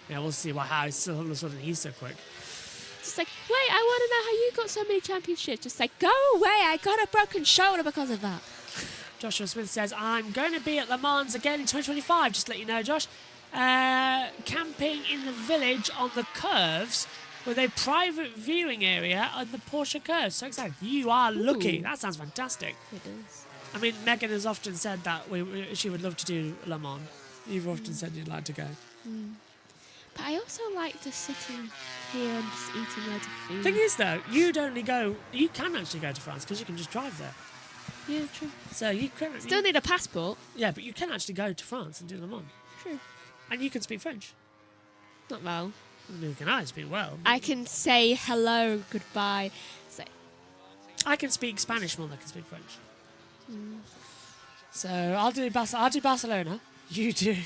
Yeah, we'll see how all of a sudden he's so quick. Just like, wait, I want to know how you got so many championships. Just like, go away, I got a broken shoulder because of that. Joshua Smith says, I'm going to be at Le Mans again in 2025, just to let you know, Josh. Camping in the village on the curves with a private viewing area on the Porsche curves. So excited. You are lucky. That sounds fantastic. It does. I mean, Megan has often said that she would love to do Le Mans. You've often said you'd like to go. But I also like just sitting here and just eating loads of food. Thing is, though, you can actually go to France because you can just drive there. Yeah, true. So you can Still need a passport. Yeah, but you can actually go to France and do Le Mans. True. And you can speak French. Not well. Neither can I speak well. I can say hello, goodbye. I can speak Spanish more than I can speak French. So I'll do Barcelona. You do.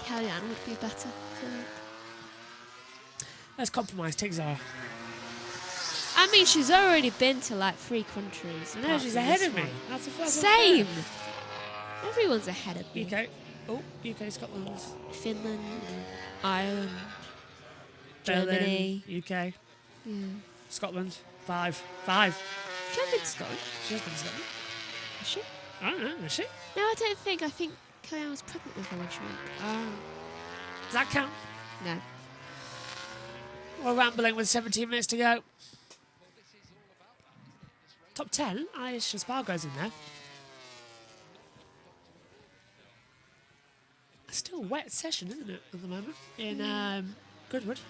Kellyanne would be better. Let's compromise. Take Zara. I mean, she's already been to like 3 countries. No, she's ahead of me. That's a first. Same. Everyone's ahead of me. UK. Oh, UK, Scotland. Finland, Ireland, Berlin, Germany. UK. Yeah. Scotland. 5. She has been to Scotland. She has been to Scotland. Is she? I don't know. Is she? No, I don't think. I think Kellyanne was pregnant with her when she went. Does that count? No. We're rambling with 17 minutes to go. Top 10. Aisha Spargo's in there. Still a wet session, isn't it, at the moment? In Goodwood.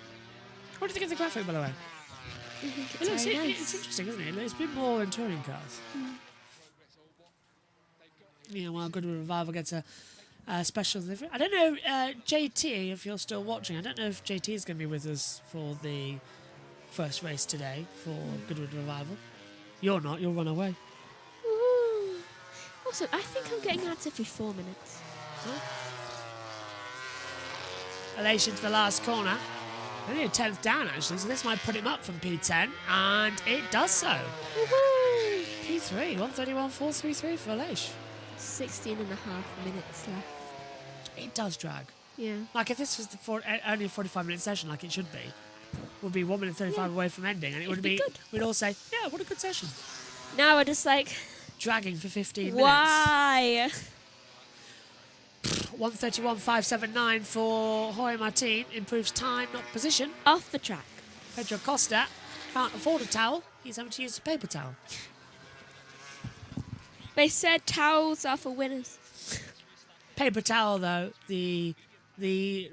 What do you think of the graphic, by the way? I think it's very nice. It's interesting, isn't it? It's a bit more in touring cars. Yeah, well, Goodwood Revival gets a special delivery. I don't know, JT, if you're still watching, I don't know if JT is going to be with us for the first race today for Goodwood Revival. You're not, you'll run away. Ooh. Also, I think I'm getting ads every 4 minutes. Huh? Elation to the last corner. Only a 10th down, actually, so this might put him up from P10, and it does so. Woohoo! P3, 131.433 for Elation. 16 and a half minutes left. It does drag. Yeah. Like, if this was only a 45-minute session, like it should be, we'll be 1 minute 35 away from ending, and it would be good. We'd all say, yeah, what a good session. Now we're just like, Dragging for 15 minutes. why? 131.579 for Jorge Martin. Improves time, not position. Off the track. Pedro Costa can't afford a towel. He's having to use a paper towel. They said towels are for winners. Paper towel, though, the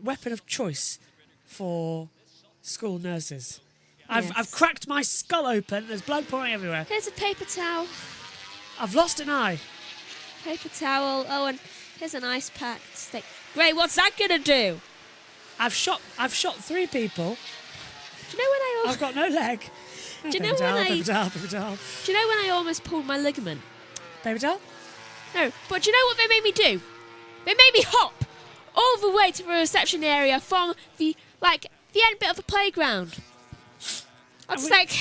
weapon of choice for school nurses. Yes. I've cracked my skull open. There's blood pouring everywhere. Here's a paper towel. I've lost an eye. Paper towel. Oh, and here's an ice pack. Stick. Great, what's that gonna do? I've shot 3 people. Do you know when I? I've got no leg. Do you know when I? Paper towel. Do you know when I almost pulled my ligament? Paper towel? No, but do you know what they made me do? They made me hop all the way to the reception area from the end bit of the playground. I was like,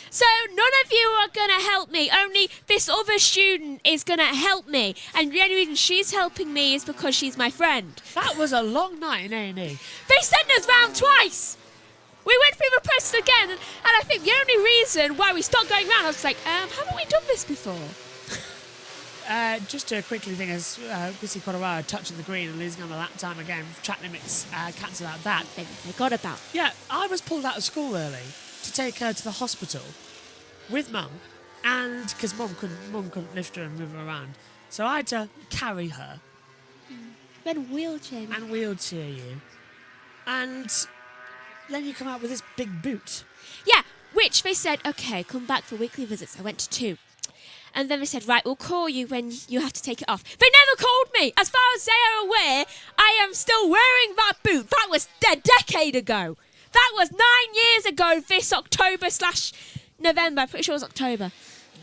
so none of you are going to help me. Only this other student is going to help me. And the only reason she's helping me is because she's my friend. That was a long night in A&E. They sent us round twice. We went through the process again. And I think the only reason why we stopped going round, I was like, haven't we done this before? Just to quickly think, as we see Colorado touching the green and losing on the lap time again, track limits cancel out that. They forgot about. Yeah, I was pulled out of school early to take her to the hospital with Mum, and because Mum couldn't lift her and move her around, so I had to carry her Then wheelchair. and wheelchair you, and then you come out with this big boot. Yeah, which they said, okay, come back for weekly visits. I went to 2. And then they said, right, we'll call you when you have to take it off. They never called me. As far as they are aware, I am still wearing that boot. That was a decade ago. That was 9 years ago this October/November. I'm pretty sure it was October.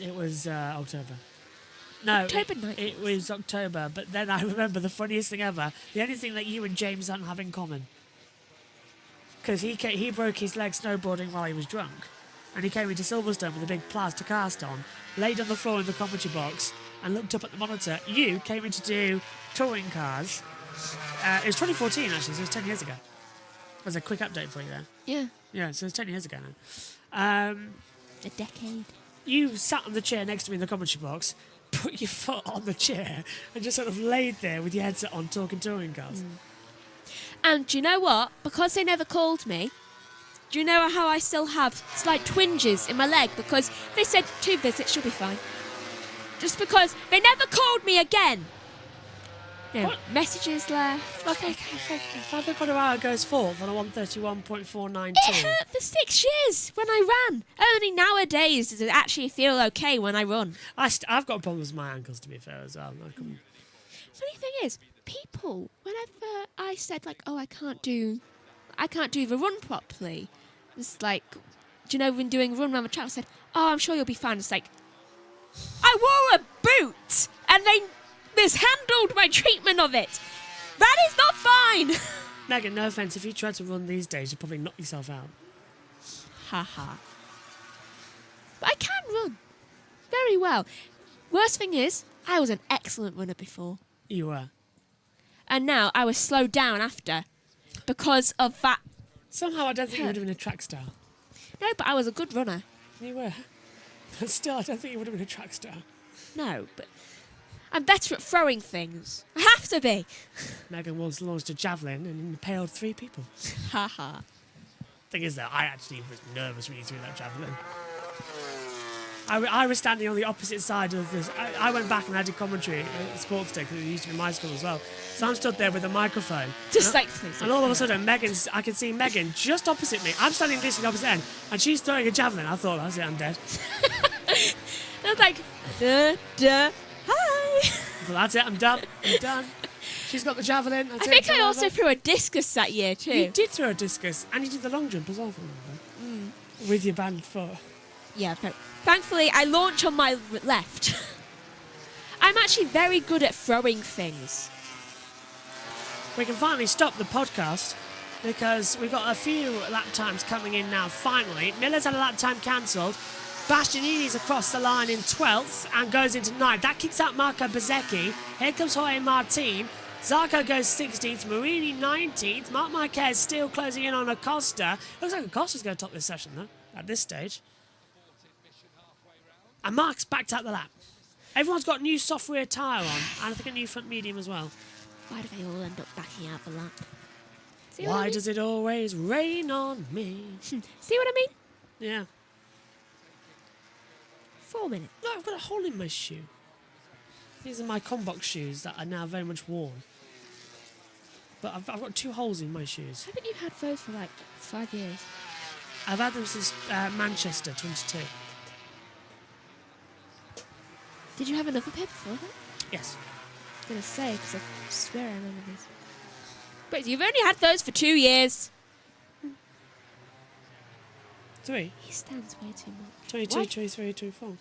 It was October. No, October 9th. it was October, but then I remember the funniest thing ever. The only thing that you and James don't have in common. Because he broke his leg snowboarding while he was drunk. And he came into Silverstone with a big plaster cast on, laid on the floor in the commentary box, and looked up at the monitor. You came in to do touring cars. It was 2014, actually, so it was 10 years ago. There's a quick update for you there. Yeah. Yeah, so it's 10 years ago now. A decade. You sat on the chair next to me in the commentary box, put your foot on the chair, and just sort of laid there with your headset on talking touring cars. And do you know what? Because they never called me, do you know how I still have slight twinges in my leg? Because they said 2 visits, you'll be fine. Just because they never called me again. No, What? messages left. Okay, Fabio Quartararo goes fourth on a 131.492. It hurt for 6 years when I ran. Only nowadays does it actually feel okay when I run. I've got problems with my ankles, to be fair, as well. Funny thing is, people, whenever I said like, oh, I can't do the run properly, it's like, do you know, when doing a run around the track, I said, oh, I'm sure you'll be fine. It's like, I wore a boot and they mishandled my treatment of it. That is not fine. Megan, no offence, if you tried to run these days, you'd probably knock yourself out. Haha. But I can run very well. Worst thing is, I was an excellent runner before. You were. And now I was slowed down after because of that. Somehow I don't think you would have been a track star. No, but I was a good runner. You were. But still, I don't think you would have been a track star. No, but I'm better at throwing things. I have to be. Megan once launched a javelin and impaled 3 people. Haha. Thing is, though, I actually was nervous when you threw that javelin. I was standing on the opposite side of this. I went back and I did commentary at Sports Day because it used to be my school as well. So I'm stood there with a microphone. Just like And all of a sudden, I can see Megan just opposite me. I'm standing this at the opposite end, and she's throwing a javelin. I thought, that's it, I'm dead. I was like, hi. But that's it, I'm done. I'm done. She's got the javelin. I think I also threw a discus that year too. You did throw a discus, and you did the long jump as well, if I remember. With your band foot. Yeah, but thankfully I launch on my left. I'm actually very good at throwing things. We can finally stop the podcast because we've got a few lap times coming in now, finally. Miller's had a lap time cancelled. Bastianini's across the line in 12th and goes into 9th. That kicks out Marco Bezzecchi. Here comes Jorge Martin. Zarco goes 16th, Marini 19th. Marc Marquez still closing in on Acosta. Looks like Acosta's going to top this session, though, at this stage. And Mark's backed out the lap. Everyone's got new soft rear tyre on, and I think a new front medium as well. Why do they all end up backing out the lap? See Why does it always rain on me? See what I mean? Yeah. 4 minutes. No, I've got a hole in my shoe. These are my combox shoes that are now very much worn. But I've got 2 holes in my shoes. Haven't you had those for like 5 years? I've had them since Manchester 22. Did you have another pair before that? Yes. I was going to say, because I swear I remember these. But you've only had those for 2 years. 3. He stands way too much. 22, Why? 23, 24.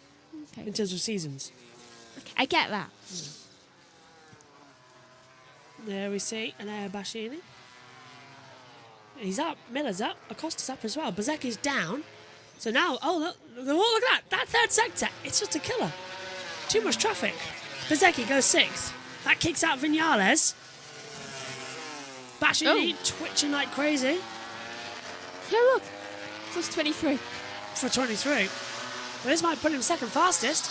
Okay. In terms of seasons. Okay, I get that. There we see an air Bastianini. He's up. Miller's up. Acosta's up as well. Bezzecchi's down. So now, look at that. That third sector, it's just a killer. Too much traffic. Bezzecchi goes 6th. That kicks out Viñales. Bastianini twitching like crazy. Oh, look. Plus 23. For 23. Well, this might put him second fastest.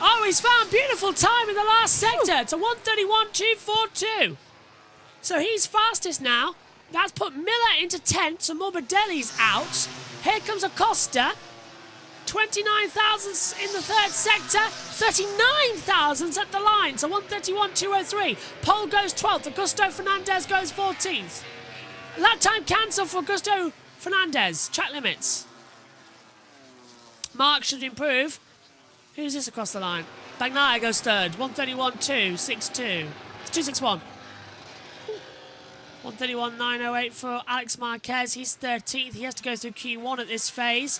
Oh, he's found beautiful time in the last sector. It's a 131.242. So he's fastest now. That's put Miller into 10th, so Morbidelli's out. Here comes Acosta. 29 thousandths in the third sector. 39 thousandths at the line, so 131.203. Pole goes 12th. Augusto Fernandez goes 14th. Lap time cancelled for Augusto Fernandez. Track limits. Mark should improve. Who's this across the line? Bagnaia goes third. 131.262. It's 261. 131.908 for Alex Marquez. He's 13th. He has to go through Q1 at this phase.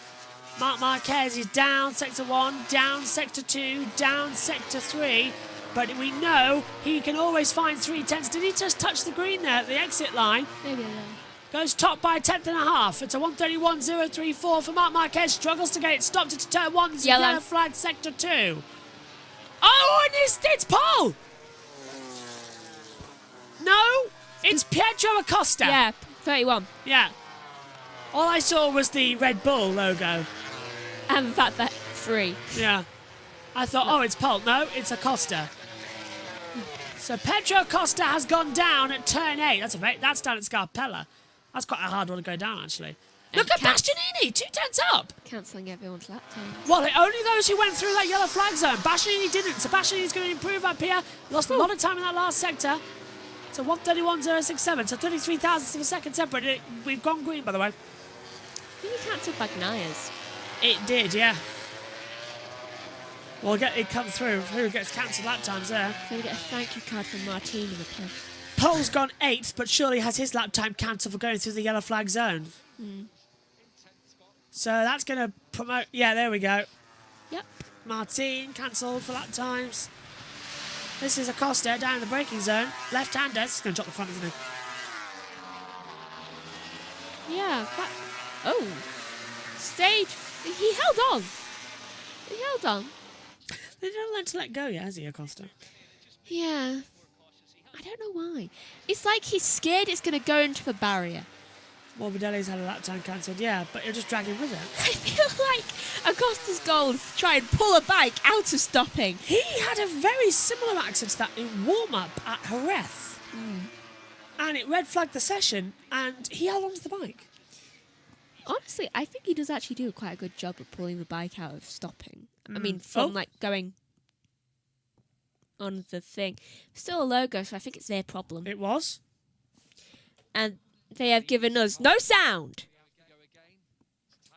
Marc Marquez is down sector 1, down sector 2, down sector 3. But we know he can always find 3/10. Did he just touch the green there at the exit line? Maybe a little. Goes top by 1/10 and a half. It's a 1:31.034 for Marc Marquez. Struggles to get it stopped into turn 1. There's a yellow flag sector 2. Oh, and it's Paul! No, it's Pietro Acosta. Yeah, 31. Yeah. All I saw was the Red Bull logo. And the fact that 3. Yeah. I thought, oh, it's Paul. No, it's Acosta. So Pietro Acosta has gone down at turn 8. That's down at Scarpella. That's quite a hard one to go down, actually. And Look at Bastianini, 2/10 up. Cancelling everyone's lap times. Well, only those who went through that yellow flag zone. Bastianini didn't. So Bastianini's going to improve up here. Lost a lot of time in that last sector. So 1:31.067. So 33 thousandths of a second separate. We've gone green, by the way. I think he cancelled Bagnaya's. It did, yeah. Well, it comes through. Who gets cancelled lap times there? So we get a thank you card from Martino in the post. Pole's gone 8th, but surely has his lap time cancelled for going through the yellow flag zone. So that's going to promote... Yeah, there we go. Yep. Martin cancelled for lap times. This is Acosta down in the braking zone. Left-hander. He's going to drop the front, isn't he? Yeah. Oh. Stayed. He held on. He held on. They don't learn to let go yet, has he, Acosta? Yeah. I don't know why. It's like he's scared it's going to go into the barrier. Morbidelli's had a lap time cancelled, yeah, but he'll just drag him with it. I feel like Acosta's goal is to try and pull a bike out of stopping. He had a very similar accident to that in warm-up at Jerez. And it red flagged the session, and he held on to the bike. Honestly, I think he does actually do quite a good job of pulling the bike out of stopping. I mean, from going on the thing. Still a logo, so I think it's their problem. It was. And they have given us no sound.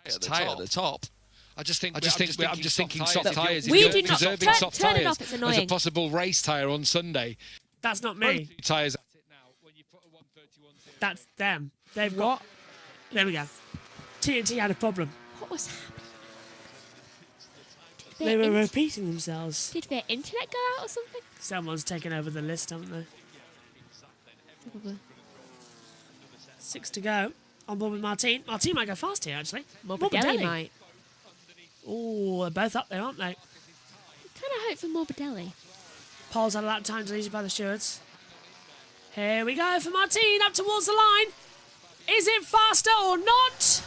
It's tight at the top. I'm just thinking soft tyres. We do not preserving soft turn it tyres off. It's annoying. as a possible race tyre on Sunday. That's not me. Tyres. That's them. They've got... There we go. TNT had a problem. What was happening? They were repeating themselves. Did their internet go out or something? Someone's taken over the list, haven't they? Probably. 6 to go. On board with Martin. Martin might go fast here, actually. Morbidelli might. Oh, they're both up there, aren't they? Kind of hope for Morbidelli. Paul's had a lap time deleted by the stewards. Here we go for Martin, up towards the line. Is it faster or not?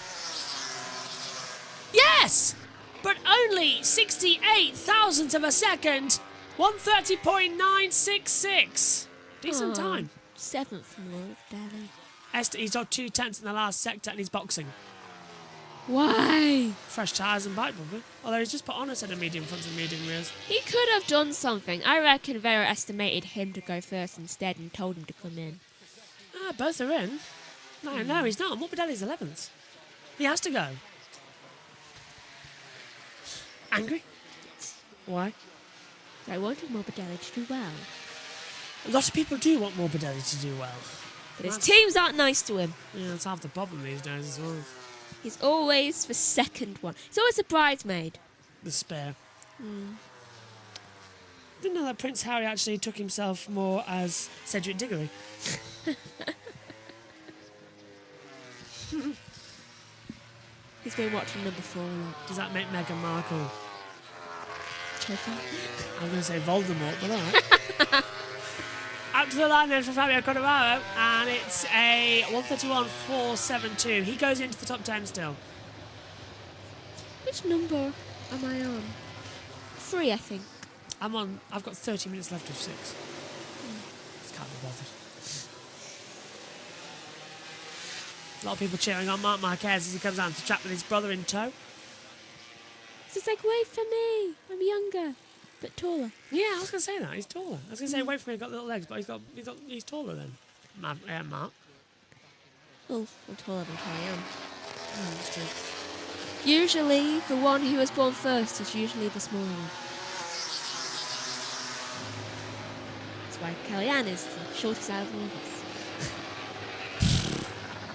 Yes! But only 68 thousandths of a second. 1:30.966. Decent time. 7th Morbidelli. He's got 2/10 in the last sector and he's boxing. Why? Fresh tyres and bike, probably. Although he's just put on a set of medium fronts and medium rears. He could have done something. I reckon Vera estimated him to go first instead and told him to come in. Ah, both are in. No, he's not. Morbidelli's 11th. He has to go. Angry? Why? I wanted Morbidelli to do well. A lot of people do want Morbidelli to do well. But his teams aren't nice to him. Yeah, that's half the problem these days as well. He's always the second one. He's always a bridesmaid. The spare. Didn't know that Prince Harry actually took himself more as Cedric Diggory. He's been watching number 4 a lot. Does that make Meghan Markle? Choker. I'm going to say Voldemort, but alright. Up to the line then for Fabio Quartararo, and it's a 1:31.472. He goes into the top 10 still. Which number am I on? 3, I think. I've got 30 minutes left of 6. Just can't be bothered. A lot of people cheering on Marc Marquez as he comes down to the track with his brother in tow. It's like, wait for me. I'm younger, but taller. Yeah, I was going to say that. He's taller. I was going to say, wait for me, he's got little legs, but he's taller than Mark. Oh, I'm taller than I am. That's true. Usually, the one who was born first is usually the smaller one. That's why Kellyanne is the shortest out of all of us.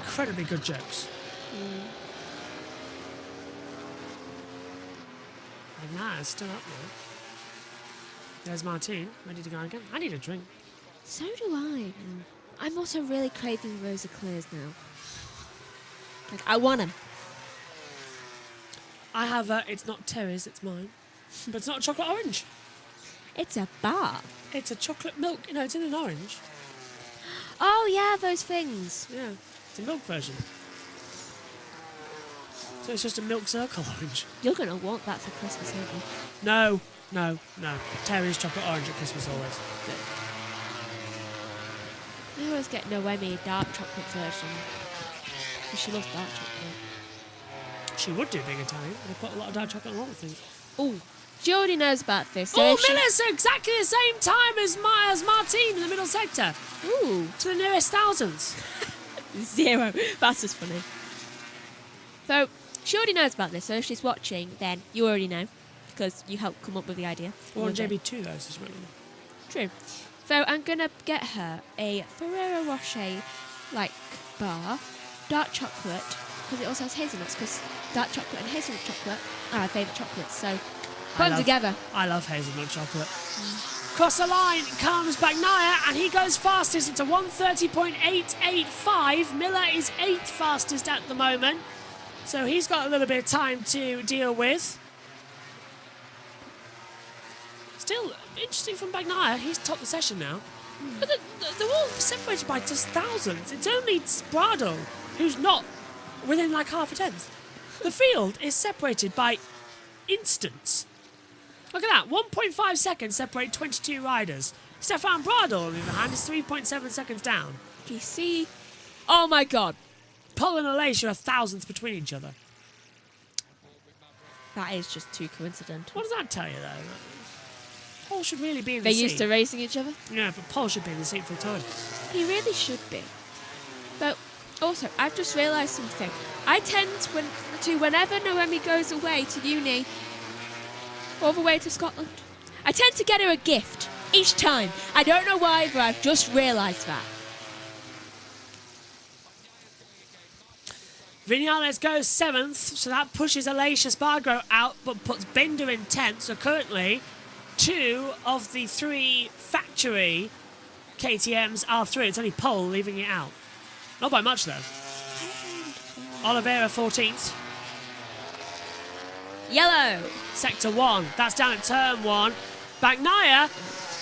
Incredibly good jokes. Bagnaia is still up there. There's Martine, ready to go again. I need a drink. So do I. I'm also really craving Rosa Claire's now. Like, I want them. I have it's not Terry's, it's mine. But it's not a chocolate orange. It's a bar. It's a chocolate milk. No, it's in an orange. Oh, yeah, those things. Yeah, it's a milk version. So it's just a milk circle orange. You're going to want that for Christmas, aren't you? No. Terry's chocolate orange at Christmas always. I always get Noemi dark chocolate version. Because she loves dark chocolate. She would do being Italian. They put a lot of dark chocolate on a lot of things. Oh, she already knows about this. So Oh, if she- Miller's exactly the same time as Martine in the middle sector. Ooh, To the nearest thousands. 0. That's just funny. So, she already knows about this, so if she's watching, then you already know. Because you helped come up with the idea. Or on With it. JB2 though, so she won't know. True. So I'm going to get her a Ferrero Rocher, like, bar, dark chocolate, because it also has hazelnuts, because dark chocolate and hazelnut chocolate are my favourite chocolates, so put them together. I love hazelnut chocolate. Across the line comes Bagnaia, and he goes fastest. It's a 1:30.885. Miller is 8th fastest at the moment, so he's got a little bit of time to deal with. Still interesting from Bagnaia. He's topped the session now. But they're all separated by just thousands. It's only Sprado who's not within like half a tenth. The field is separated by instants. Look at that. 1.5 seconds separate 22 riders. Stefan Bradl, on the other hand, is 3.7 seconds down. Do you see? Oh my god. Pol and Aleix are a thousandth between each other. That is just too coincidental. What does that tell you, though? Pol should really be in the They're seat. used to racing each other? Yeah, but Pol should be in the seat full time. He really should be. But also, I've just realised something. I tend to, whenever Noemi goes away to uni, all the way to Scotland, I tend to get her a gift each time. I don't know why, but I've just realised that. Vinales goes 7th, so that pushes Aleix Espargaro out, but puts Binder in 10th. So currently, 2 of the 3 factory KTMs are through. It's only Pol leaving it out. Not by much, though. Oliveira 14th. Yellow. Sector 1. That's down at turn 1. Bagnaia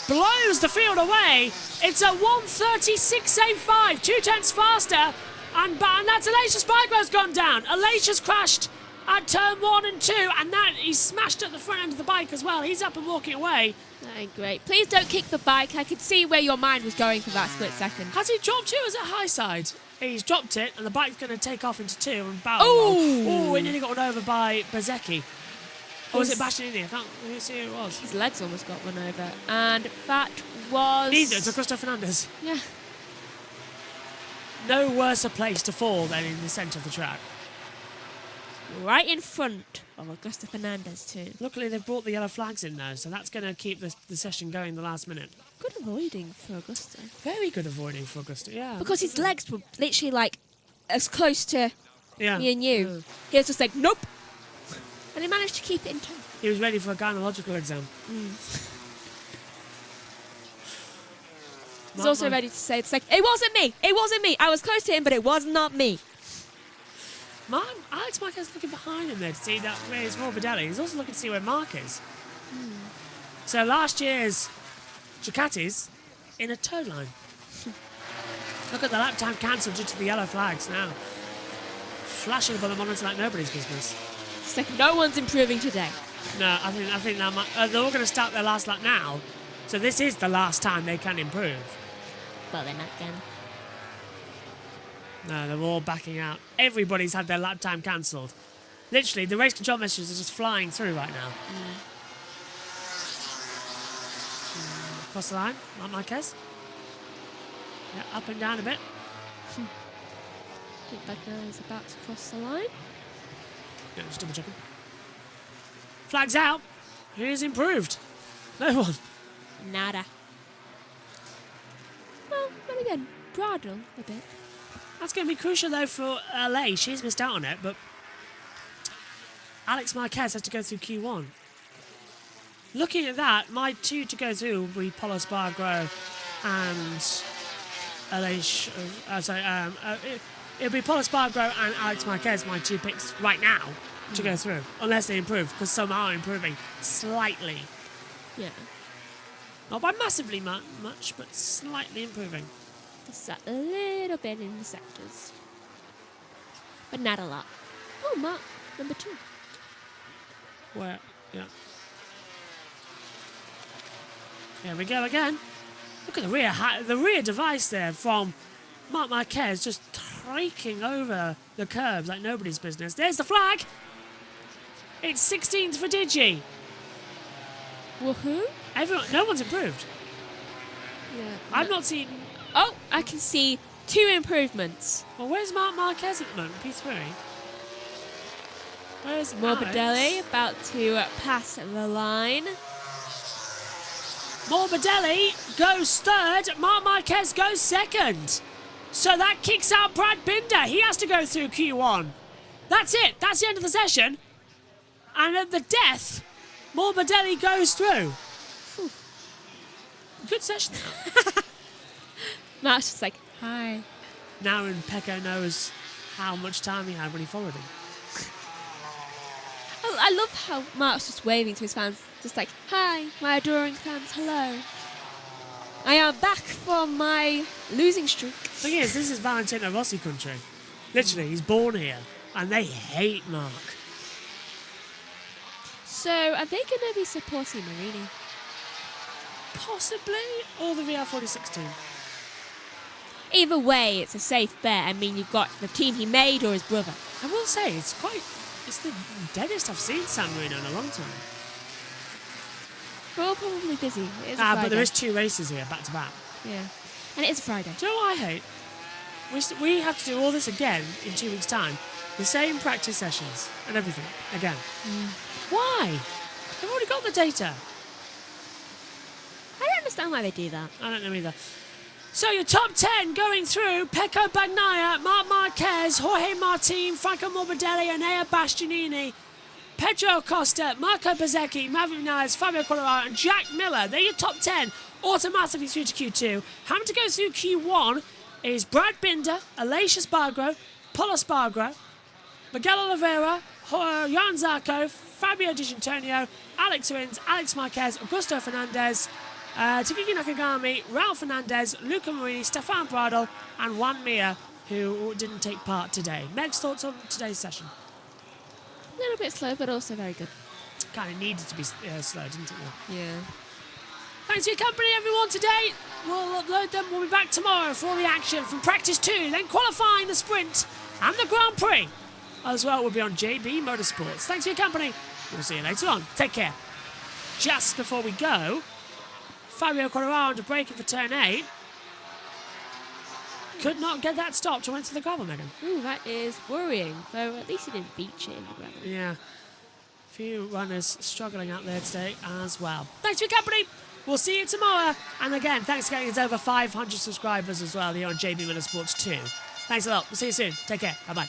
blows the field away. It's a 1:36.85, 2 tenths faster. And that's Aleix Espargaro's gone down. Aleix has crashed at turn 1 and 2, and that he's smashed at the front end of the bike as well. He's up and walking away. That ain't great. Please don't kick the bike. I could see where your mind was going for that split second. Has he dropped it or is it high side? He's dropped it, and the bike's going to take off into 2 and barrel roll. Oh, he nearly got run over by Bezecchi. Or was it Bastianini? I can't really see who it was. His legs almost got run over. And that was... Neither, it's Augusto Fernandez. Yeah. No worse a place to fall than in the centre of the track. Right in front of Augusto Fernandez too. Luckily, they've brought the yellow flags in now, so that's going to keep the session going the last minute. Good avoiding for Augusto. Very good avoiding for Augusto, yeah. Because his legs were literally like as close to me and you. Yeah. He was just like, nope. And he managed to keep it in time. He was ready for a gynecological exam. He's also ready to say, it's like, it wasn't me. It wasn't me. I was close to him, but it was not me. Alex Marquez looking behind him there to see that where it's Morbidelli. He's also looking to see where Mark is. So last year's Ducatis in a tow line. Look at the lap time cancelled due to the yellow flags now. Flashing above the monitor like nobody's business. It's like, no one's improving today. No, I think that might, they're all going to start their last lap now. So this is the last time they can improve. Well, they're not done. No, they're all backing out. Everybody's had their lap time cancelled. Literally, the race control messages are just flying through right now. Across the line, Marc Marquez. Yeah, up and down a bit. I think Bagnaia is about to cross the line. Yeah, just double checking. Flags out. Who's improved? No one. Nada. Well, then again, Bradl a bit. That's going to be crucial, though, for LA. She's missed out on it, but Alex Marquez has to go through Q1. looking at that, my two to go through will be Polo Spargo and Aleix. It'll be Polo Spargo and Alex Marquez, my two picks right now to go through, unless they improve, because some are improving slightly. Yeah. Not by massively much, but slightly improving. Just a little bit in the sectors. But not a lot. Oh, Mark, number 2. Where? Yeah. Here we go again. Look at the rear device there from Marc Marquez, just raking over the curbs like nobody's business. There's the flag. It's 16th for Digi. Woohoo! No one's improved. Yeah. I've not seen. Oh, I can see 2 improvements. Well, where's Marc Marquez at the moment? P3. Where's Morbidelli Alex? about to pass the line. Morbidelli goes third. Marc Marquez goes second. So that kicks out Brad Binder. He has to go through Q1. That's it. That's the end of the session. And at the death, Morbidelli goes through. Whew. Good session. Mark's just like, hi. Now Pecco knows how much time he had when he followed him. I love how Mark's just waving to his fans, just like, hi, my adoring fans, hello. I am back from my losing streak. The thing is, this is Valentino Rossi country. Literally, he's born here, and they hate Mark. So, are they going to be supporting Marino? Possibly, or the VR46 team. Either way, it's a safe bet. I mean, you've got the team he made or his brother. I will say, it's the deadest I've seen San Marino in a long time. We're all probably busy. It is a Friday. But there is 2 races here, back to back. Yeah. And it is a Friday. Do you know what I hate? We have to do all this again in 2 weeks' time. The same practice sessions and everything again. Why? They've already got the data. I don't understand why they do that. I don't know either. So your top 10 going through: Pecco Bagnaia, Marc Marquez, Jorge Martin, Franco Morbidelli, Enea Bastianini, Pedro Acosta, Marco Bezzecchi, Maverick Vinales, Fabio Quartararo and Jack Miller. They're your top 10 automatically through to Q2. Having to go through Q1 is Brad Binder, Aleix Espargaro, Polo Espargaro, Miguel Oliveira, Jan Zarco, Fabio Di Gianantonio, Alex Rins, Alex Marquez, Augusto Fernandez, Takiki Nakagami, Ralph Fernandez, Luca Marini, Stefan Bradl, and Juan Mir, who didn't take part today. Meg's thoughts on today's session? A little bit slow, but also very good. Kind of needed to be slow, didn't it? Yeah. Thanks for your company, everyone, today. We'll upload them. We'll be back tomorrow for all the action from practice 2, then qualifying, the sprint, and the Grand Prix. As well, we'll be on JB Motorsports. Thanks for your company. We'll see you later on. Take care. Just before we go, Fabio Quartararo under braking for turn 8. Could not get that stopped. Went to the gravel, Megan. Ooh, that is worrying. Though at least he didn't beach it in the gravel. Yeah. A few runners struggling out there today as well. Thanks for your company. We'll see you tomorrow. And again, thanks for getting us over 500 subscribers as well here on JB Motorsports 2. Thanks a lot. We'll see you soon. Take care. Bye-bye.